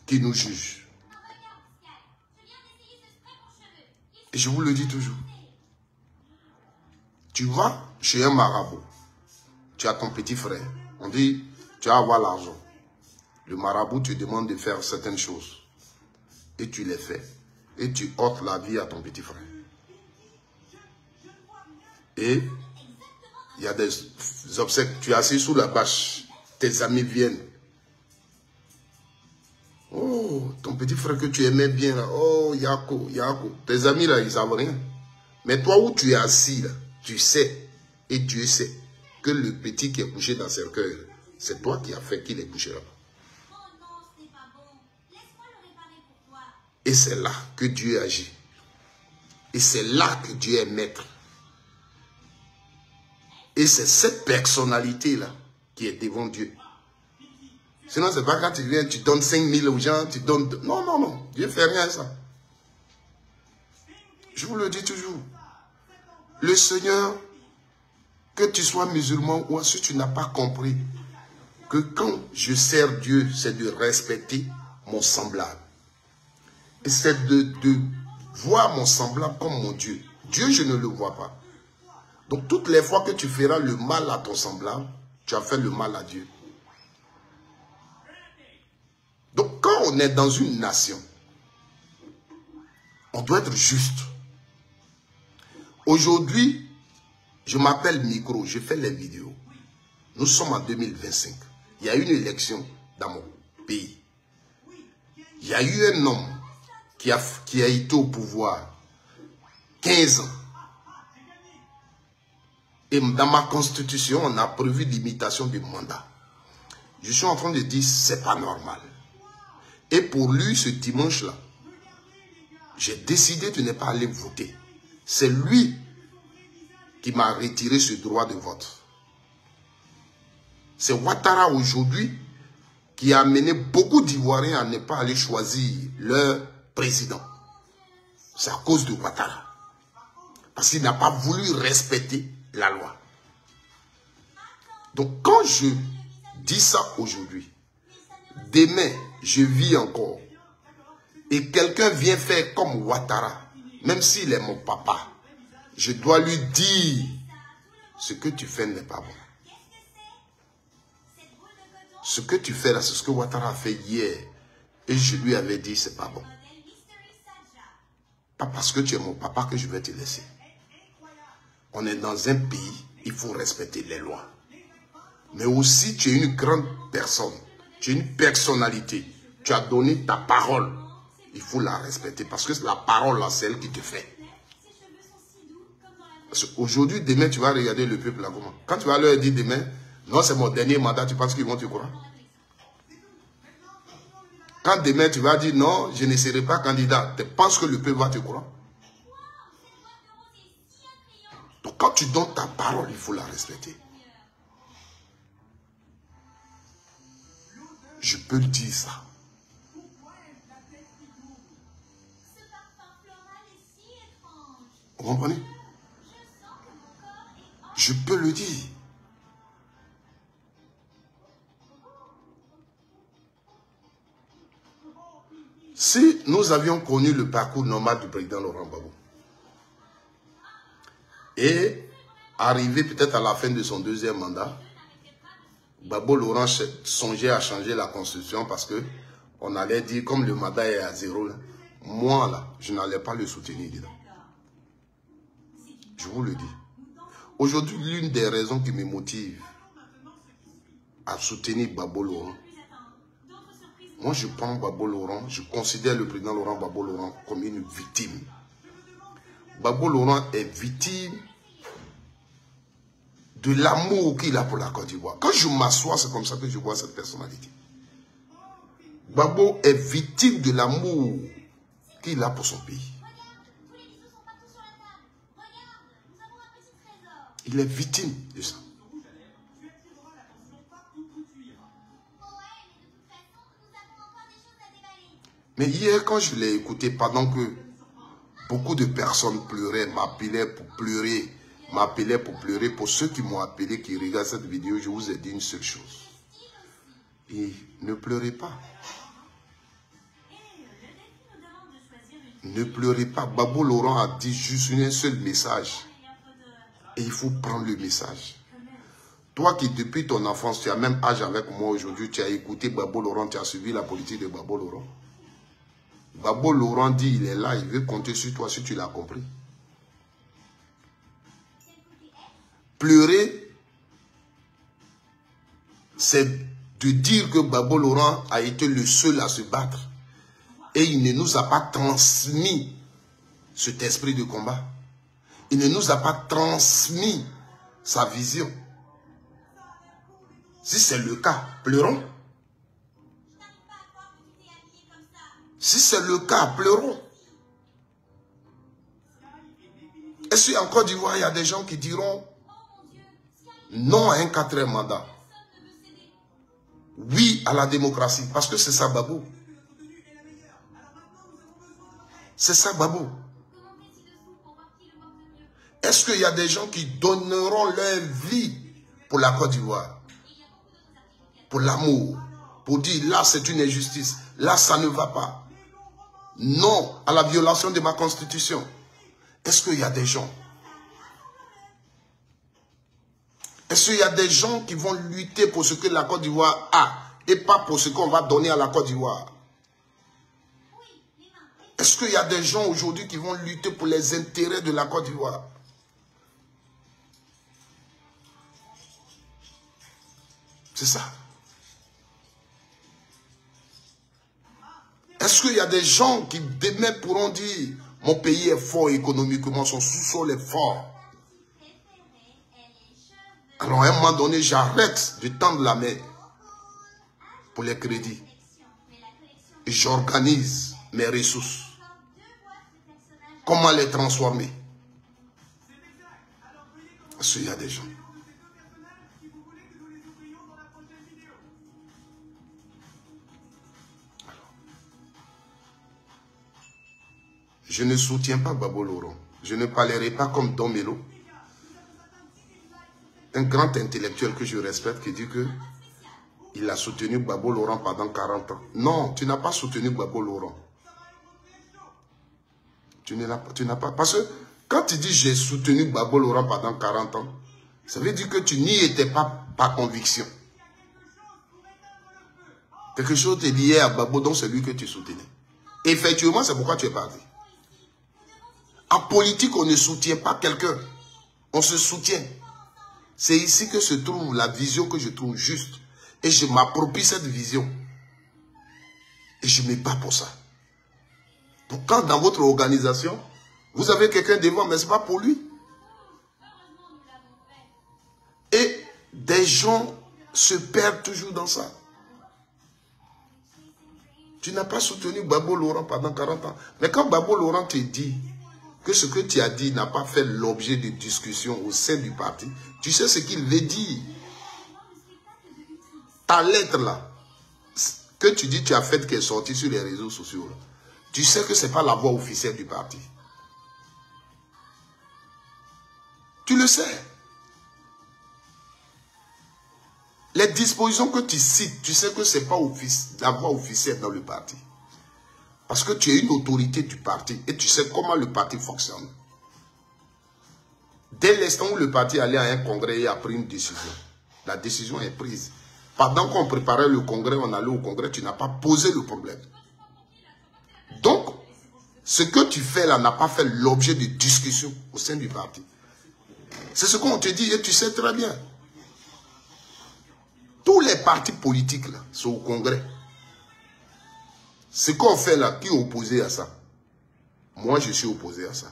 qu'il nous juge. Et je vous le dis toujours. Tu vas chez un marabout. Tu as ton petit frère. On dit, tu vas avoir l'argent. Le marabout te demande de faire certaines choses. Et tu les fais. Et tu ôtes la vie à ton petit frère. Et il y a des obsèques. Tu es assis sous la bâche. Tes amis viennent. Oh, ton petit frère que tu aimais bien là. Oh, Yako. Tes amis là, ils ne savent rien. Mais toi où tu es assis là, tu sais. Et Dieu sait que le petit qui est couché dans ce cercueil, c'est toi qui as fait qu'il est couché là-bas. Et c'est là que Dieu agit. Et c'est là que Dieu est maître. Et c'est cette personnalité-là qui est devant Dieu. Sinon, c'est pas quand tu viens, tu donnes 5 000 aux gens, tu donnes... Non, non, non. Dieu ne fait rien à ça. Je vous le dis toujours. Le Seigneur, que tu sois musulman ou si tu n'as pas compris que quand je sers Dieu, c'est de respecter mon semblable. Et c'est de voir mon semblable comme mon Dieu. Dieu, je ne le vois pas. Donc, toutes les fois que tu feras le mal à ton semblable, tu as fait le mal à Dieu. Donc, quand on est dans une nation, on doit être juste. Aujourd'hui, je m'appelle Micro, je fais les vidéos. Nous sommes en 2025. Il y a une élection dans mon pays. Il y a eu un homme qui a été au pouvoir 15 ans. Et dans ma constitution, on a prévu l'imitation du mandat. Je suis en train de dire, c'est pas normal. Et pour lui, ce dimanche-là, j'ai décidé de ne pas aller voter. C'est lui qui m'a retiré ce droit de vote. C'est Ouattara aujourd'hui qui a amené beaucoup d'Ivoiriens à ne pas aller choisir leur président. C'est à cause de Ouattara. Parce qu'il n'a pas voulu respecter la loi. Donc quand je dis ça aujourd'hui, demain, je vis encore. Et quelqu'un vient faire comme Ouattara, même s'il est mon papa, je dois lui dire, ce que tu fais n'est pas bon. Ce que tu fais là, c'est ce que Ouattara a fait hier. Et je lui avais dit, c'est pas bon. Pas parce que tu es mon papa que je vais te laisser. On est dans un pays, il faut respecter les lois. Mais aussi, tu es une grande personne. Tu es une personnalité. Tu as donné ta parole. Il faut la respecter. Parce que la parole, là, c'est elle qui te fait. Aujourd'hui, demain, tu vas regarder le peuple là comment. Quand tu vas leur dire demain, non, c'est mon dernier mandat, tu penses qu'ils vont te croire? Quand demain, tu vas dire non, je ne serai pas candidat, tu penses que le peuple va te croire? Donc, quand tu donnes ta parole, il faut la respecter. Je peux le dire ça. Vous comprenez? Je peux le dire. Si nous avions connu le parcours normal du président Laurent Gbagbo et arrivé peut-être à la fin de son deuxième mandat, Gbagbo Laurent songeait à changer la constitution parce que on allait dire, comme le mandat est à 0, là, moi là, je n'allais pas le soutenir dedans. Je vous le dis. Aujourd'hui, l'une des raisons qui me motive à soutenir Gbagbo Laurent, moi je prends Gbagbo Laurent, je considère le président Laurent Gbagbo Laurent comme une victime. Gbagbo Laurent est victime de l'amour qu'il a pour la Côte d'Ivoire. Quand je m'assois, c'est comme ça que je vois cette personnalité. Gbagbo est victime de l'amour qu'il a pour son pays. Il est victime de ça. Mais hier, quand je l'ai écouté, pendant que beaucoup de personnes pleuraient, m'appelaient pour pleurer, pour ceux qui m'ont appelé, qui regardent cette vidéo, je vous ai dit une seule chose. Et ne pleurez pas. Ne pleurez pas. Babou Laurent a dit juste un seul message. Et il faut prendre le message. Toi qui, depuis ton enfance, tu as même âge avec moi aujourd'hui, tu as écouté Babou Laurent, tu as suivi la politique de Babou Laurent. Babou Laurent dit, il est là, il veut compter sur toi si tu l'as compris. Pleurer, c'est de dire que Babou Laurent a été le seul à se battre. Et il ne nous a pas transmis cet esprit de combat. Il ne nous a pas transmis sa vision. Si c'est le cas, pleurons. Si c'est le cas, pleurons. Est-ce qu'en Côte d'Ivoire, il y a des gens qui diront non à un 4e mandat? Oui à la démocratie, parce que c'est ça, Babou. C'est ça, Babou. Est-ce qu'il y a des gens qui donneront leur vie pour la Côte d'Ivoire? Pour l'amour, pour dire là c'est une injustice, là ça ne va pas. Non à la violation de ma constitution. Est-ce qu'il y a des gens? Est-ce qu'il y a des gens qui vont lutter pour ce que la Côte d'Ivoire a et pas pour ce qu'on va donner à la Côte d'Ivoire? Est-ce qu'il y a des gens aujourd'hui qui vont lutter pour les intérêts de la Côte d'Ivoire? C'est ça. Est-ce qu'il y a des gens qui demain pourront dire mon pays est fort économiquement, son sous-sol est fort? Alors à un moment donné, j'arrête de tendre la main pour les crédits. Et j'organise mes ressources. Comment les transformer? Est-ce qu'il y a des gens? Je ne soutiens pas Babou Laurent. Je ne parlerai pas comme Don Melo, un grand intellectuel que je respecte qui dit que il a soutenu Babou Laurent pendant 40 ans. Non, tu n'as pas soutenu Babou Laurent. Tu n'as pas. Parce que quand tu dis j'ai soutenu Babou Laurent pendant 40 ans, ça veut dire que tu n'y étais pas par conviction. Quelque chose est lié à Babou, donc c'est lui que tu soutenais. Effectivement, c'est pourquoi tu es parti. En politique, on ne soutient pas quelqu'un. On se soutient. C'est ici que se trouve la vision que je trouve juste. Et je m'approprie cette vision. Et je me bats pour ça. Donc quand dans votre organisation, vous avez quelqu'un devant, mais ce n'est pas pour lui. Et des gens se perdent toujours dans ça. Tu n'as pas soutenu Babou Laurent pendant 40 ans. Mais quand Babou Laurent te dit que ce que tu as dit n'a pas fait l'objet de discussion au sein du parti, tu sais ce qu'il veut dire. Ta lettre là, que tu dis tu as faite qui est sortie sur les réseaux sociaux, là, tu sais que ce n'est pas la voix officielle du parti. Tu le sais. Les dispositions que tu cites, tu sais que ce n'est pas la voix officielle dans le parti. Parce que tu es une autorité du parti et tu sais comment le parti fonctionne. Dès l'instant où le parti allait à un congrès et a pris une décision, la décision est prise. Pendant qu'on préparait le congrès, on allait au congrès, tu n'as pas posé le problème. Donc, ce que tu fais là n'a pas fait l'objet de discussion au sein du parti. C'est ce qu'on te dit et tu sais très bien. Tous les partis politiques là sont au congrès. Ce qu'on fait là, qui est opposé à ça? Moi, je suis opposé à ça.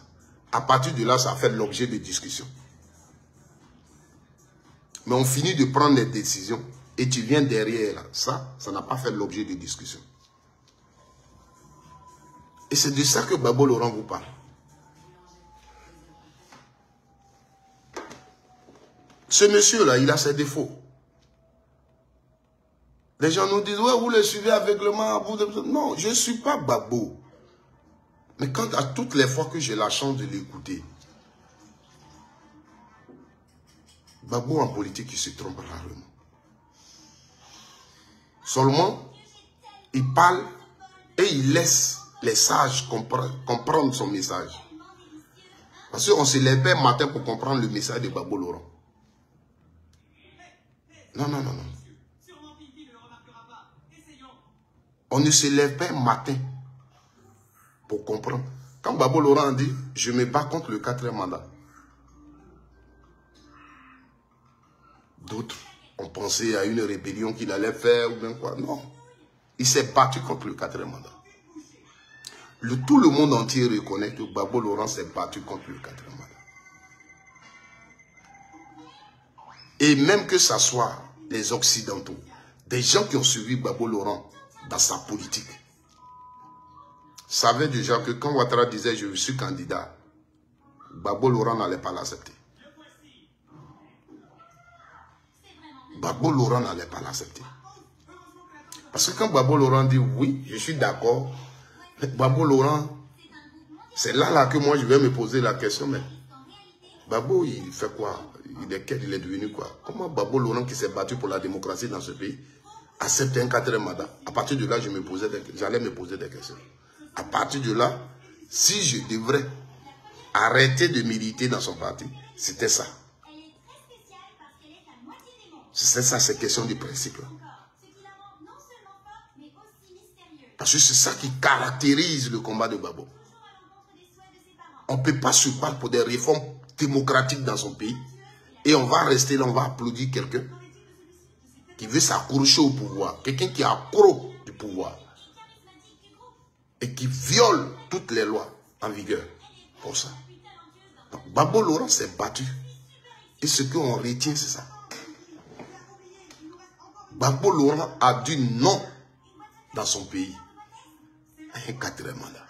À partir de là, ça fait l'objet de discussion. Mais on finit de prendre les décisions et tu viens derrière là. Ça n'a pas fait l'objet de discussion. Et c'est de ça que Babou Laurent vous parle. Ce monsieur-là, il a ses défauts. Les gens nous disent, ouais, vous le suivez aveuglement. Non, je ne suis pas Gbagbo. Mais quand à toutes les fois que j'ai la chance de l'écouter, Gbagbo en politique, il se trompe rarement. Seulement, il parle et il laisse les sages comprendre son message. Parce qu'on se lève un matin pour comprendre le message de Gbagbo Laurent. Non, non, non, non. On ne se lève pas un matin pour comprendre. Quand Gbagbo Laurent dit, je me bats contre le 4e mandat. D'autres ont pensé à une rébellion qu'il allait faire ou bien quoi. Non. Il s'est battu contre le 4e mandat. Tout le monde entier reconnaît que Gbagbo Laurent s'est battu contre le 4e mandat. Et même que ce soit les Occidentaux, des gens qui ont suivi Gbagbo Laurent dans sa politique, savaient déjà que quand Ouattara disait je suis candidat, Gbagbo Laurent n'allait pas l'accepter. Gbagbo Laurent n'allait pas l'accepter. Parce que quand Gbagbo Laurent dit oui, je suis d'accord, Gbagbo Laurent, c'est là que moi je vais me poser la question, mais Gbagbo il fait quoi? Il est devenu quoi? Comment Gbagbo Laurent qui s'est battu pour la démocratie dans ce pays accepte un 4e mandat? À partir de là, j'allais me poser des questions. À partir de là, si je devrais arrêter de militer dans son parti, c'était ça. C'est ça, ces questions de principe. Parce que c'est ça qui caractérise le combat de Gbagbo. On ne peut pas se battre pour des réformes démocratiques dans son pays et on va rester là, on va applaudir quelqu'un qui veut s'accrocher au pouvoir, quelqu'un qui est accro du pouvoir et qui viole toutes les lois en vigueur pour ça. Donc, Gbagbo Laurent s'est battu et ce qu'on retient, c'est ça. Gbagbo Laurent a dit non dans son pays à un 4e mandat.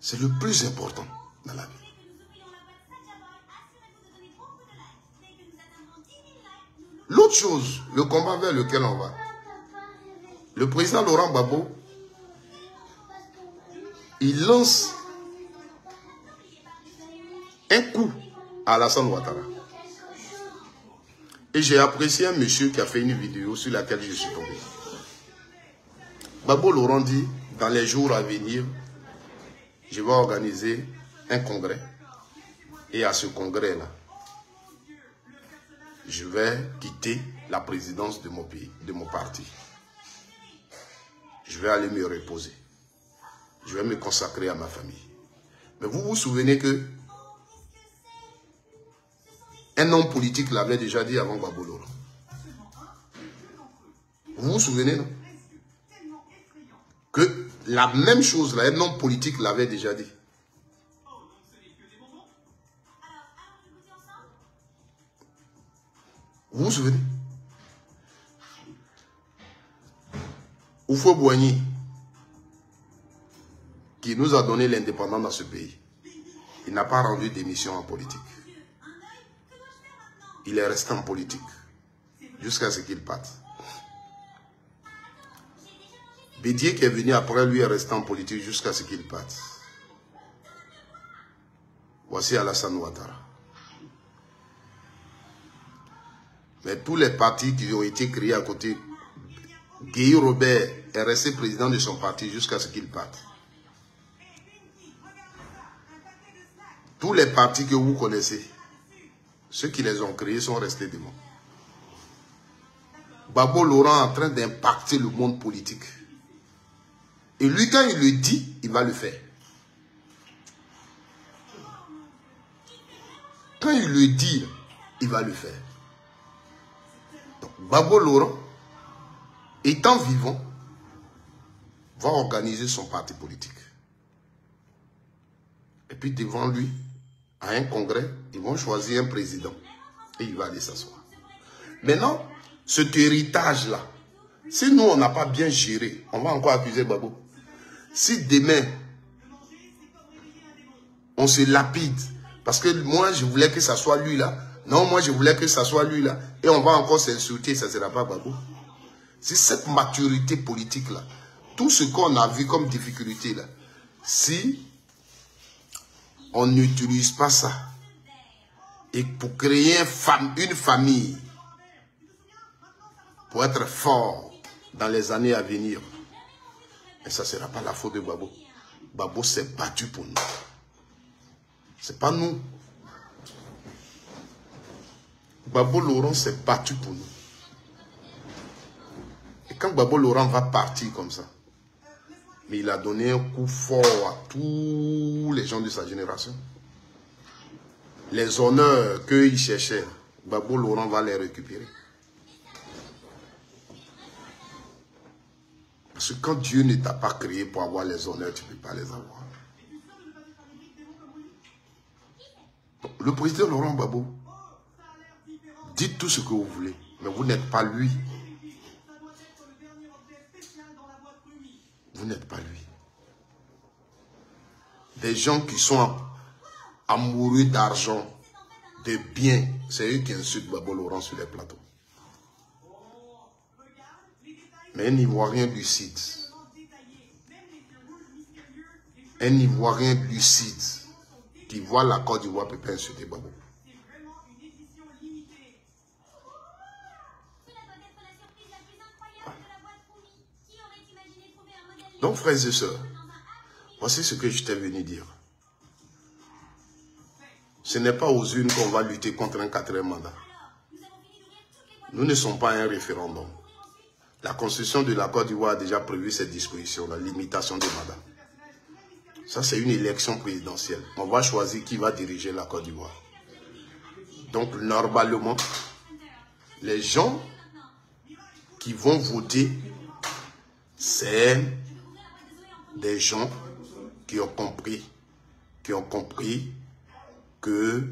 C'est le plus important dans la vie. L'autre chose, le combat vers lequel on va. Le président Laurent Gbagbo, il lance un coup à Alassane Ouattara. Et j'ai apprécié un monsieur qui a fait une vidéo sur laquelle je suis tombé. Gbagbo Laurent dit, dans les jours à venir, je vais organiser un congrès. Et à ce congrès-là, je vais quitter la présidence de mon pays, de mon parti. Je vais aller me reposer. Je vais me consacrer à ma famille. Mais vous vous souvenez que un homme politique l'avait déjà dit avant Gbagbo Laurent. Vous vous souvenez, non? Que la même chose là, un homme politique l'avait déjà dit. Vous vous souvenez? Houphouët-Boigny, qui nous a donné l'indépendance dans ce pays, il n'a pas rendu démission en politique. Il est resté en politique jusqu'à ce qu'il parte. Bédié qui est venu après lui est resté en politique jusqu'à ce qu'il parte. Voici Alassane Ouattara. Mais tous les partis qui ont été créés à côté, Guy Robert est resté président de son parti jusqu'à ce qu'il parte. Tous les partis que vous connaissez, ceux qui les ont créés sont restés devant. Gbagbo Laurent est en train d'impacter le monde politique. Et lui, quand il le dit, il va le faire. Quand il le dit, il va le faire. Donc, Gbagbo Laurent, étant vivant, va organiser son parti politique. Et puis devant lui, à un congrès, ils vont choisir un président. Et il va aller s'asseoir. Maintenant, cet héritage-là, si nous, on n'a pas bien géré, on va encore accuser Gbagbo. Si demain, on se lapide, parce que moi, je voulais que ça soit lui là, Non, moi je voulais que ça soit lui là. Et on va encore s'insulter, ça ne sera pas Gbagbo. C'est cette maturité politique là. Tout ce qu'on a vu comme difficulté là. Si on n'utilise pas ça, et pour créer une famille, pour être fort dans les années à venir, et ça ne sera pas la faute de Gbagbo. Gbagbo s'est battu pour nous. C'est pas nous. Gbagbo Laurent s'est battu pour nous. Et quand Gbagbo Laurent va partir comme ça, mais il a donné un coup fort à tous les gens de sa génération. Les honneurs qu'ils cherchaient, Gbagbo Laurent va les récupérer. Parce que quand Dieu ne t'a pas créé pour avoir les honneurs, tu ne peux pas les avoir. Donc, le président Laurent Gbagbo, dites tout ce que vous voulez, mais vous n'êtes pas lui. Vous n'êtes pas lui. Des gens qui sont amoureux d'argent, de biens, c'est eux qui insultent Gbagbo Laurent sur les plateaux. Mais un Ivoirien lucide, qui voit la Côte d'Ivoire ne peut pas insulter Gbagbo. Donc, frères et sœurs, voici ce que je t'ai venu dire. Ce n'est pas aux urnes qu'on va lutter contre un 4e mandat. Nous ne sommes pas un référendum. La Constitution de la Côte d'Ivoire a déjà prévu cette disposition, la limitation des mandats. Ça, c'est une élection présidentielle. On va choisir qui va diriger la Côte d'Ivoire. Donc, normalement, les gens qui vont voter, c'est des gens qui ont compris que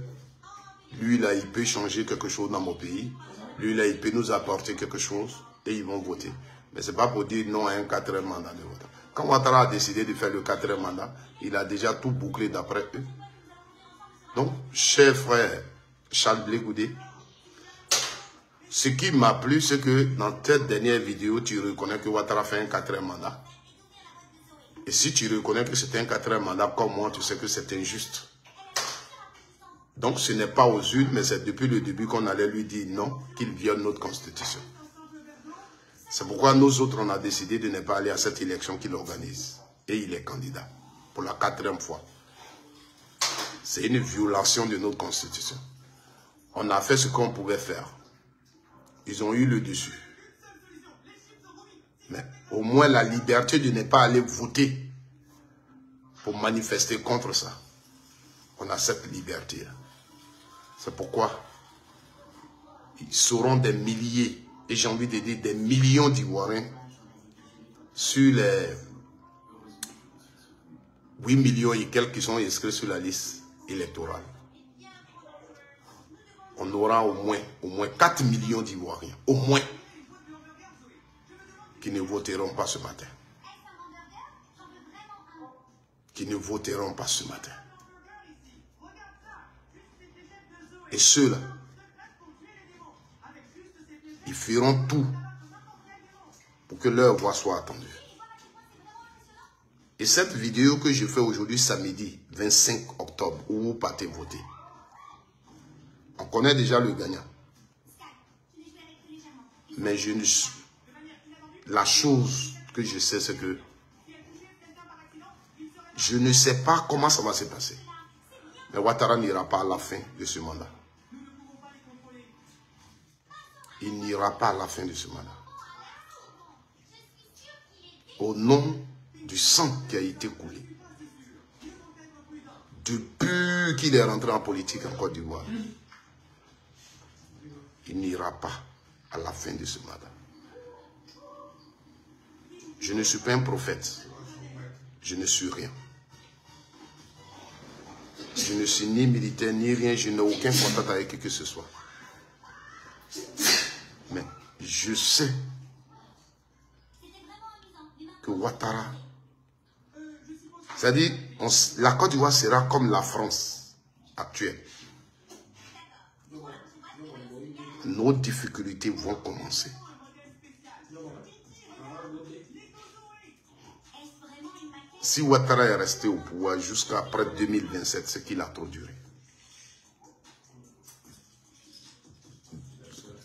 lui là, il peut changer quelque chose dans mon pays, lui là, il peut nous apporter quelque chose et ils vont voter. Mais ce n'est pas pour dire non à un 4e mandat de vote. Quand Ouattara a décidé de faire le 4e mandat, il a déjà tout bouclé d'après eux. Donc, cher frère Charles Blé Goudé, ce qui m'a plu, c'est que dans ta dernière vidéo, tu reconnais que Ouattara fait un 4e mandat. Et si tu reconnais que c'est un 4e mandat comme moi, tu sais que c'est injuste. Donc ce n'est pas aux urnes, mais c'est depuis le début qu'on allait lui dire non, qu'il viole notre constitution. C'est pourquoi nous autres, on a décidé de ne pas aller à cette élection qu'il organise. Et il est candidat pour la 4e fois. C'est une violation de notre constitution. On a fait ce qu'on pouvait faire. Ils ont eu le dessus. Mais au moins la liberté de ne pas aller voter pour manifester contre ça. On a cette liberté-là. C'est pourquoi ils seront des milliers, et j'ai envie de dire des millions d'Ivoiriens sur les 8 millions et quelques qui sont inscrits sur la liste électorale. On aura au moins 4 millions d'Ivoiriens, au moins, qui ne voteront pas ce matin. Qui ne voteront pas ce matin. Et ceux-là, ils feront tout pour que leur voix soit attendue. Et cette vidéo que je fais aujourd'hui, samedi 25 octobre, où vous partez voter, on connaît déjà le gagnant. Mais la chose que je sais, c'est que je ne sais pas comment ça va se passer. Mais Ouattara n'ira pas à la fin de ce mandat. Il n'ira pas à la fin de ce mandat. Au nom du sang qui a été coulé, depuis qu'il est rentré en politique en Côte d'Ivoire, il n'ira pas à la fin de ce mandat. Je ne suis pas un prophète. Je ne suis rien. Je ne suis ni militaire, ni rien. Je n'ai aucun contact avec qui que ce soit. Mais je sais que Ouattara, c'est-à-dire, la Côte d'Ivoire sera comme la France actuelle. nos difficultés vont commencer. Si Ouattara est resté au pouvoir jusqu'après 2027, c'est qu'il a trop duré.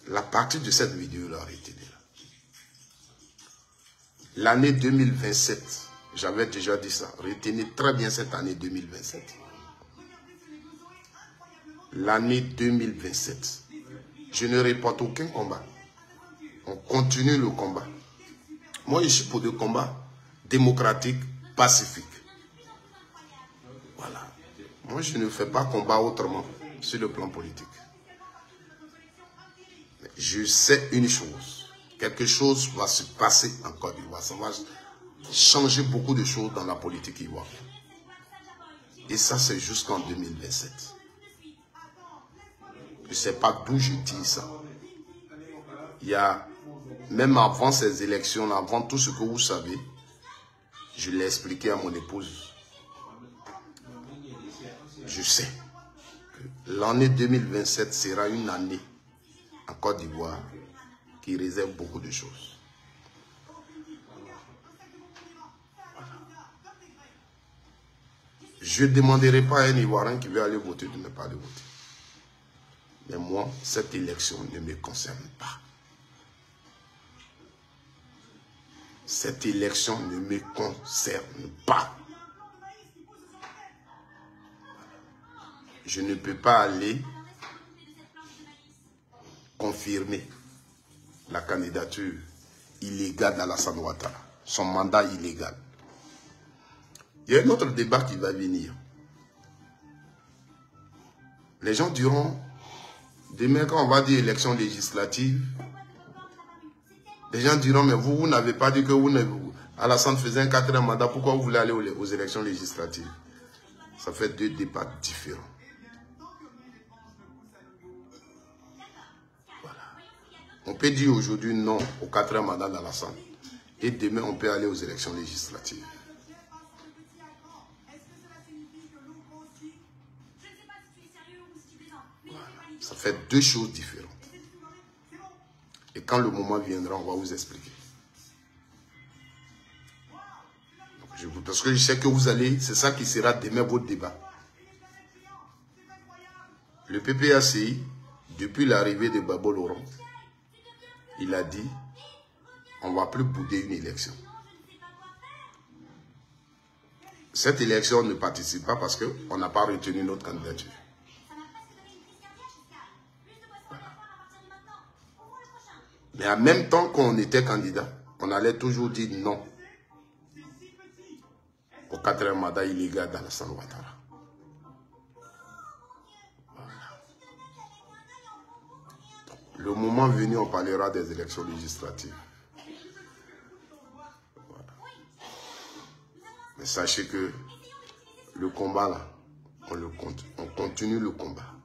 La partie de cette vidéo, là, retenez-la. L'année 2027, j'avais déjà dit ça. Retenez très bien cette année 2027. L'année 2027. Je ne reporte aucun combat. On continue le combat. Moi, je suis pour des combats démocratiques, pacifiques. Voilà. Moi, je ne fais pas combat autrement sur le plan politique. Mais je sais une chose. Quelque chose va se passer en Côte d'Ivoire. Ça va changer beaucoup de choses dans la politique ivoirienne. Et ça, c'est jusqu'en 2027. Je ne sais pas d'où je dis ça. Il y a, même avant ces élections, avant tout ce que vous savez, je l'ai expliqué à mon épouse. Je sais que l'année 2027 sera une année en Côte d'Ivoire qui réserve beaucoup de choses. Je ne demanderai pas à un Ivoirien qui veut aller voter de ne pas aller voter. Mais moi, cette élection ne me concerne pas. Cette élection ne me concerne pas. Je ne peux pas aller confirmer la candidature illégale d'Alassane Ouattara, son mandat illégal. Il y a un autre débat qui va venir. Les gens diront, demain quand on va dire élection législative, les gens diront, mais vous n'avez pas dit que Alassane faisait un 4e mandat, pourquoi vous voulez aller aux élections législatives? Ça fait deux débats différents. Voilà. On peut dire aujourd'hui non au 4e mandat d'Alassane. Et demain, on peut aller aux élections législatives. Voilà. Ça fait deux choses différentes. Et quand le moment viendra, on va vous expliquer. Donc, parce que je sais que vous allez, c'est ça qui sera demain votre débat. Le PPACI, depuis l'arrivée de Babo Laurent, il a dit, on ne va plus bouder une élection. Cette élection ne participe pas parce qu'on n'a pas retenu notre candidature. Mais en même temps qu'on était candidat, on allait toujours dire non au 4e mandat illégal d'Alassane Ouattara. Voilà. Le moment venu, on parlera des élections législatives. Voilà. Mais sachez que le combat là, on continue le combat.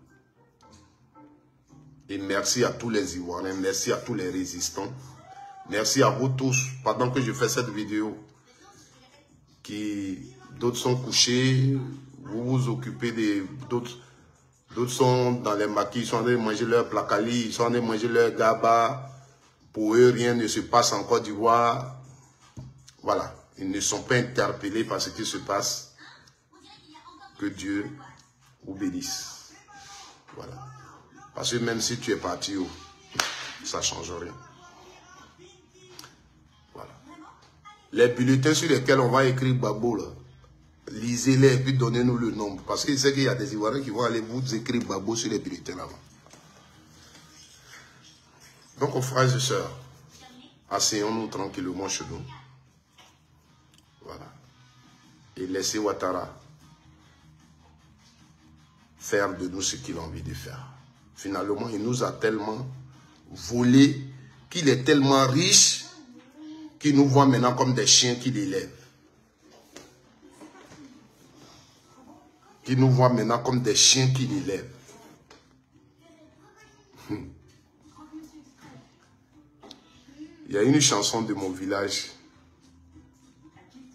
Et merci à tous les Ivoiriens, merci à tous les résistants. Merci à vous tous. Pendant que je fais cette vidéo, d'autres sont couchés, vous vous occupez d'autres sont dans les maquis, ils sont en train de manger leur placali, ils sont en train de manger leur gaba. Pour eux, rien ne se passe en Côte d'Ivoire. Voilà, ils ne sont pas interpellés par ce qui se passe. Que Dieu vous bénisse. Voilà. Parce que même si tu es parti, ça ne change rien. Voilà. Les bulletins sur lesquels on va écrire Babo, lisez-les et puis donnez-nous le nombre. Parce qu'il sait qu'il y a des Ivoiriens qui vont aller vous écrire Babo sur les bulletins là-bas. Donc, aux frères et sœurs, asseyons-nous tranquillement chez nous. Voilà. Et laissez Ouattara faire de nous ce qu'il a envie de faire. Finalement, il nous a tellement volé, qu'il est tellement riche, qu'il nous voit maintenant comme des chiens qu'il élève. Qu'il nous voit maintenant comme des chiens qu'il élève. Il y a une chanson de mon village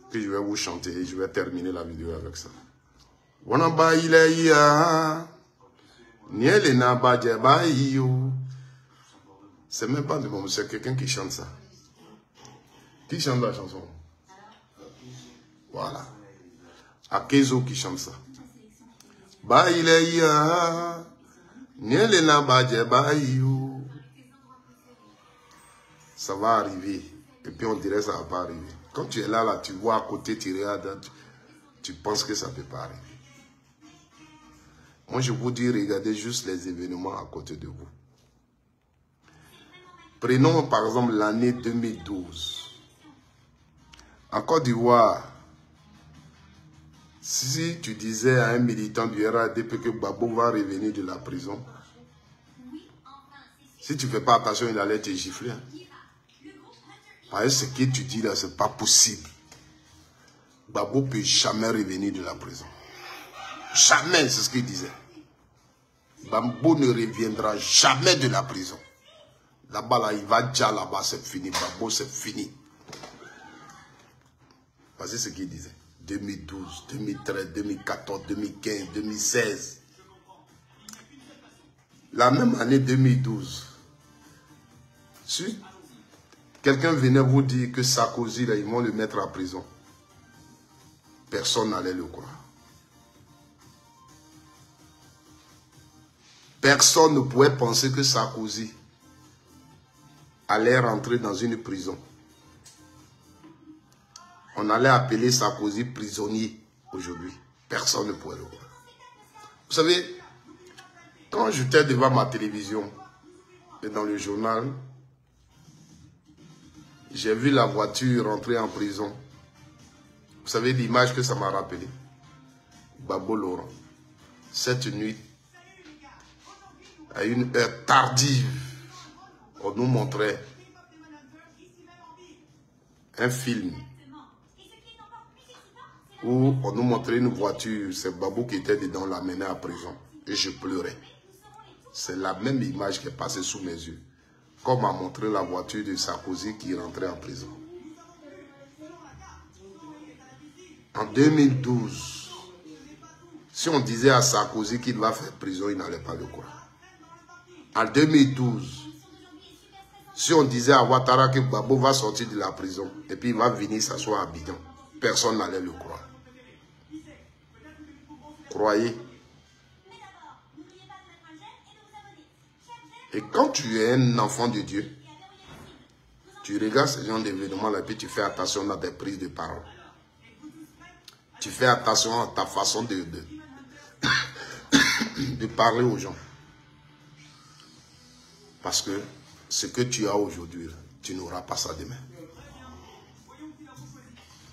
que je vais vous chanter et je vais terminer la vidéo avec ça. Wanaba Ileia C'est même pas de bon, c'est quelqu'un qui chante ça. Qui chante la chanson? Voilà. Akezo qui chante ça. Ça va arriver. Et puis on dirait que ça ne va pas arriver. Quand tu es là, tu vois à côté, tu regardes, tu penses que ça ne peut pas arriver. Moi, je vous dis, regardez juste les événements à côté de vous. Prenons par exemple l'année 2012. En Côte d'Ivoire, si tu disais à un militant du RADP que Gbagbo va revenir de la prison, si tu ne fais pas attention, il allait te gifler. Parce que ce que tu dis là, ce n'est pas possible. Gbagbo ne peut jamais revenir de la prison. Jamais, c'est ce qu'il disait. Gbagbo ne reviendra jamais de la prison. Là-bas, là, il va déjà là-bas, c'est fini. Gbagbo, c'est fini. Parce que c'est ce qu'il disait. 2012, 2013, 2014, 2015, 2016. La même année 2012, si quelqu'un venait vous dire que Sarkozy, là, ils vont le mettre en prison, personne n'allait le croire. Personne ne pouvait penser que Sarkozy allait rentrer dans une prison. On allait appeler Sarkozy prisonnier aujourd'hui. Personne ne pouvait le voir. Vous savez, quand j'étais devant ma télévision et dans le journal, j'ai vu la voiture rentrer en prison. Vous savez l'image que ça m'a rappelé? Gbagbo Laurent. Cette nuit, à une heure tardive, on nous montrait un film où on nous montrait une voiture, c'est Gbagbo qui était dedans, l'a mené à prison. Et je pleurais. C'est la même image qui est passée sous mes yeux. Comme a montré la voiture de Sarkozy qui rentrait en prison. En 2012, si on disait à Sarkozy qu'il va faire prison, il n'allait pas le croire. En 2012, si on disait à Ouattara que Gbagbo va sortir de la prison et puis il va venir s'asseoir à Abidjan, personne n'allait le croire. Croyez. Et quand tu es un enfant de Dieu, tu regardes ce genre d'événements-là et puis tu fais attention à tes prises de parole. Tu fais attention à ta façon de parler aux gens. Parce que ce que tu as aujourd'hui, tu n'auras pas ça demain.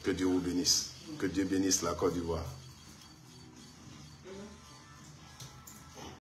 Que Dieu vous bénisse. Que Dieu bénisse la Côte d'Ivoire.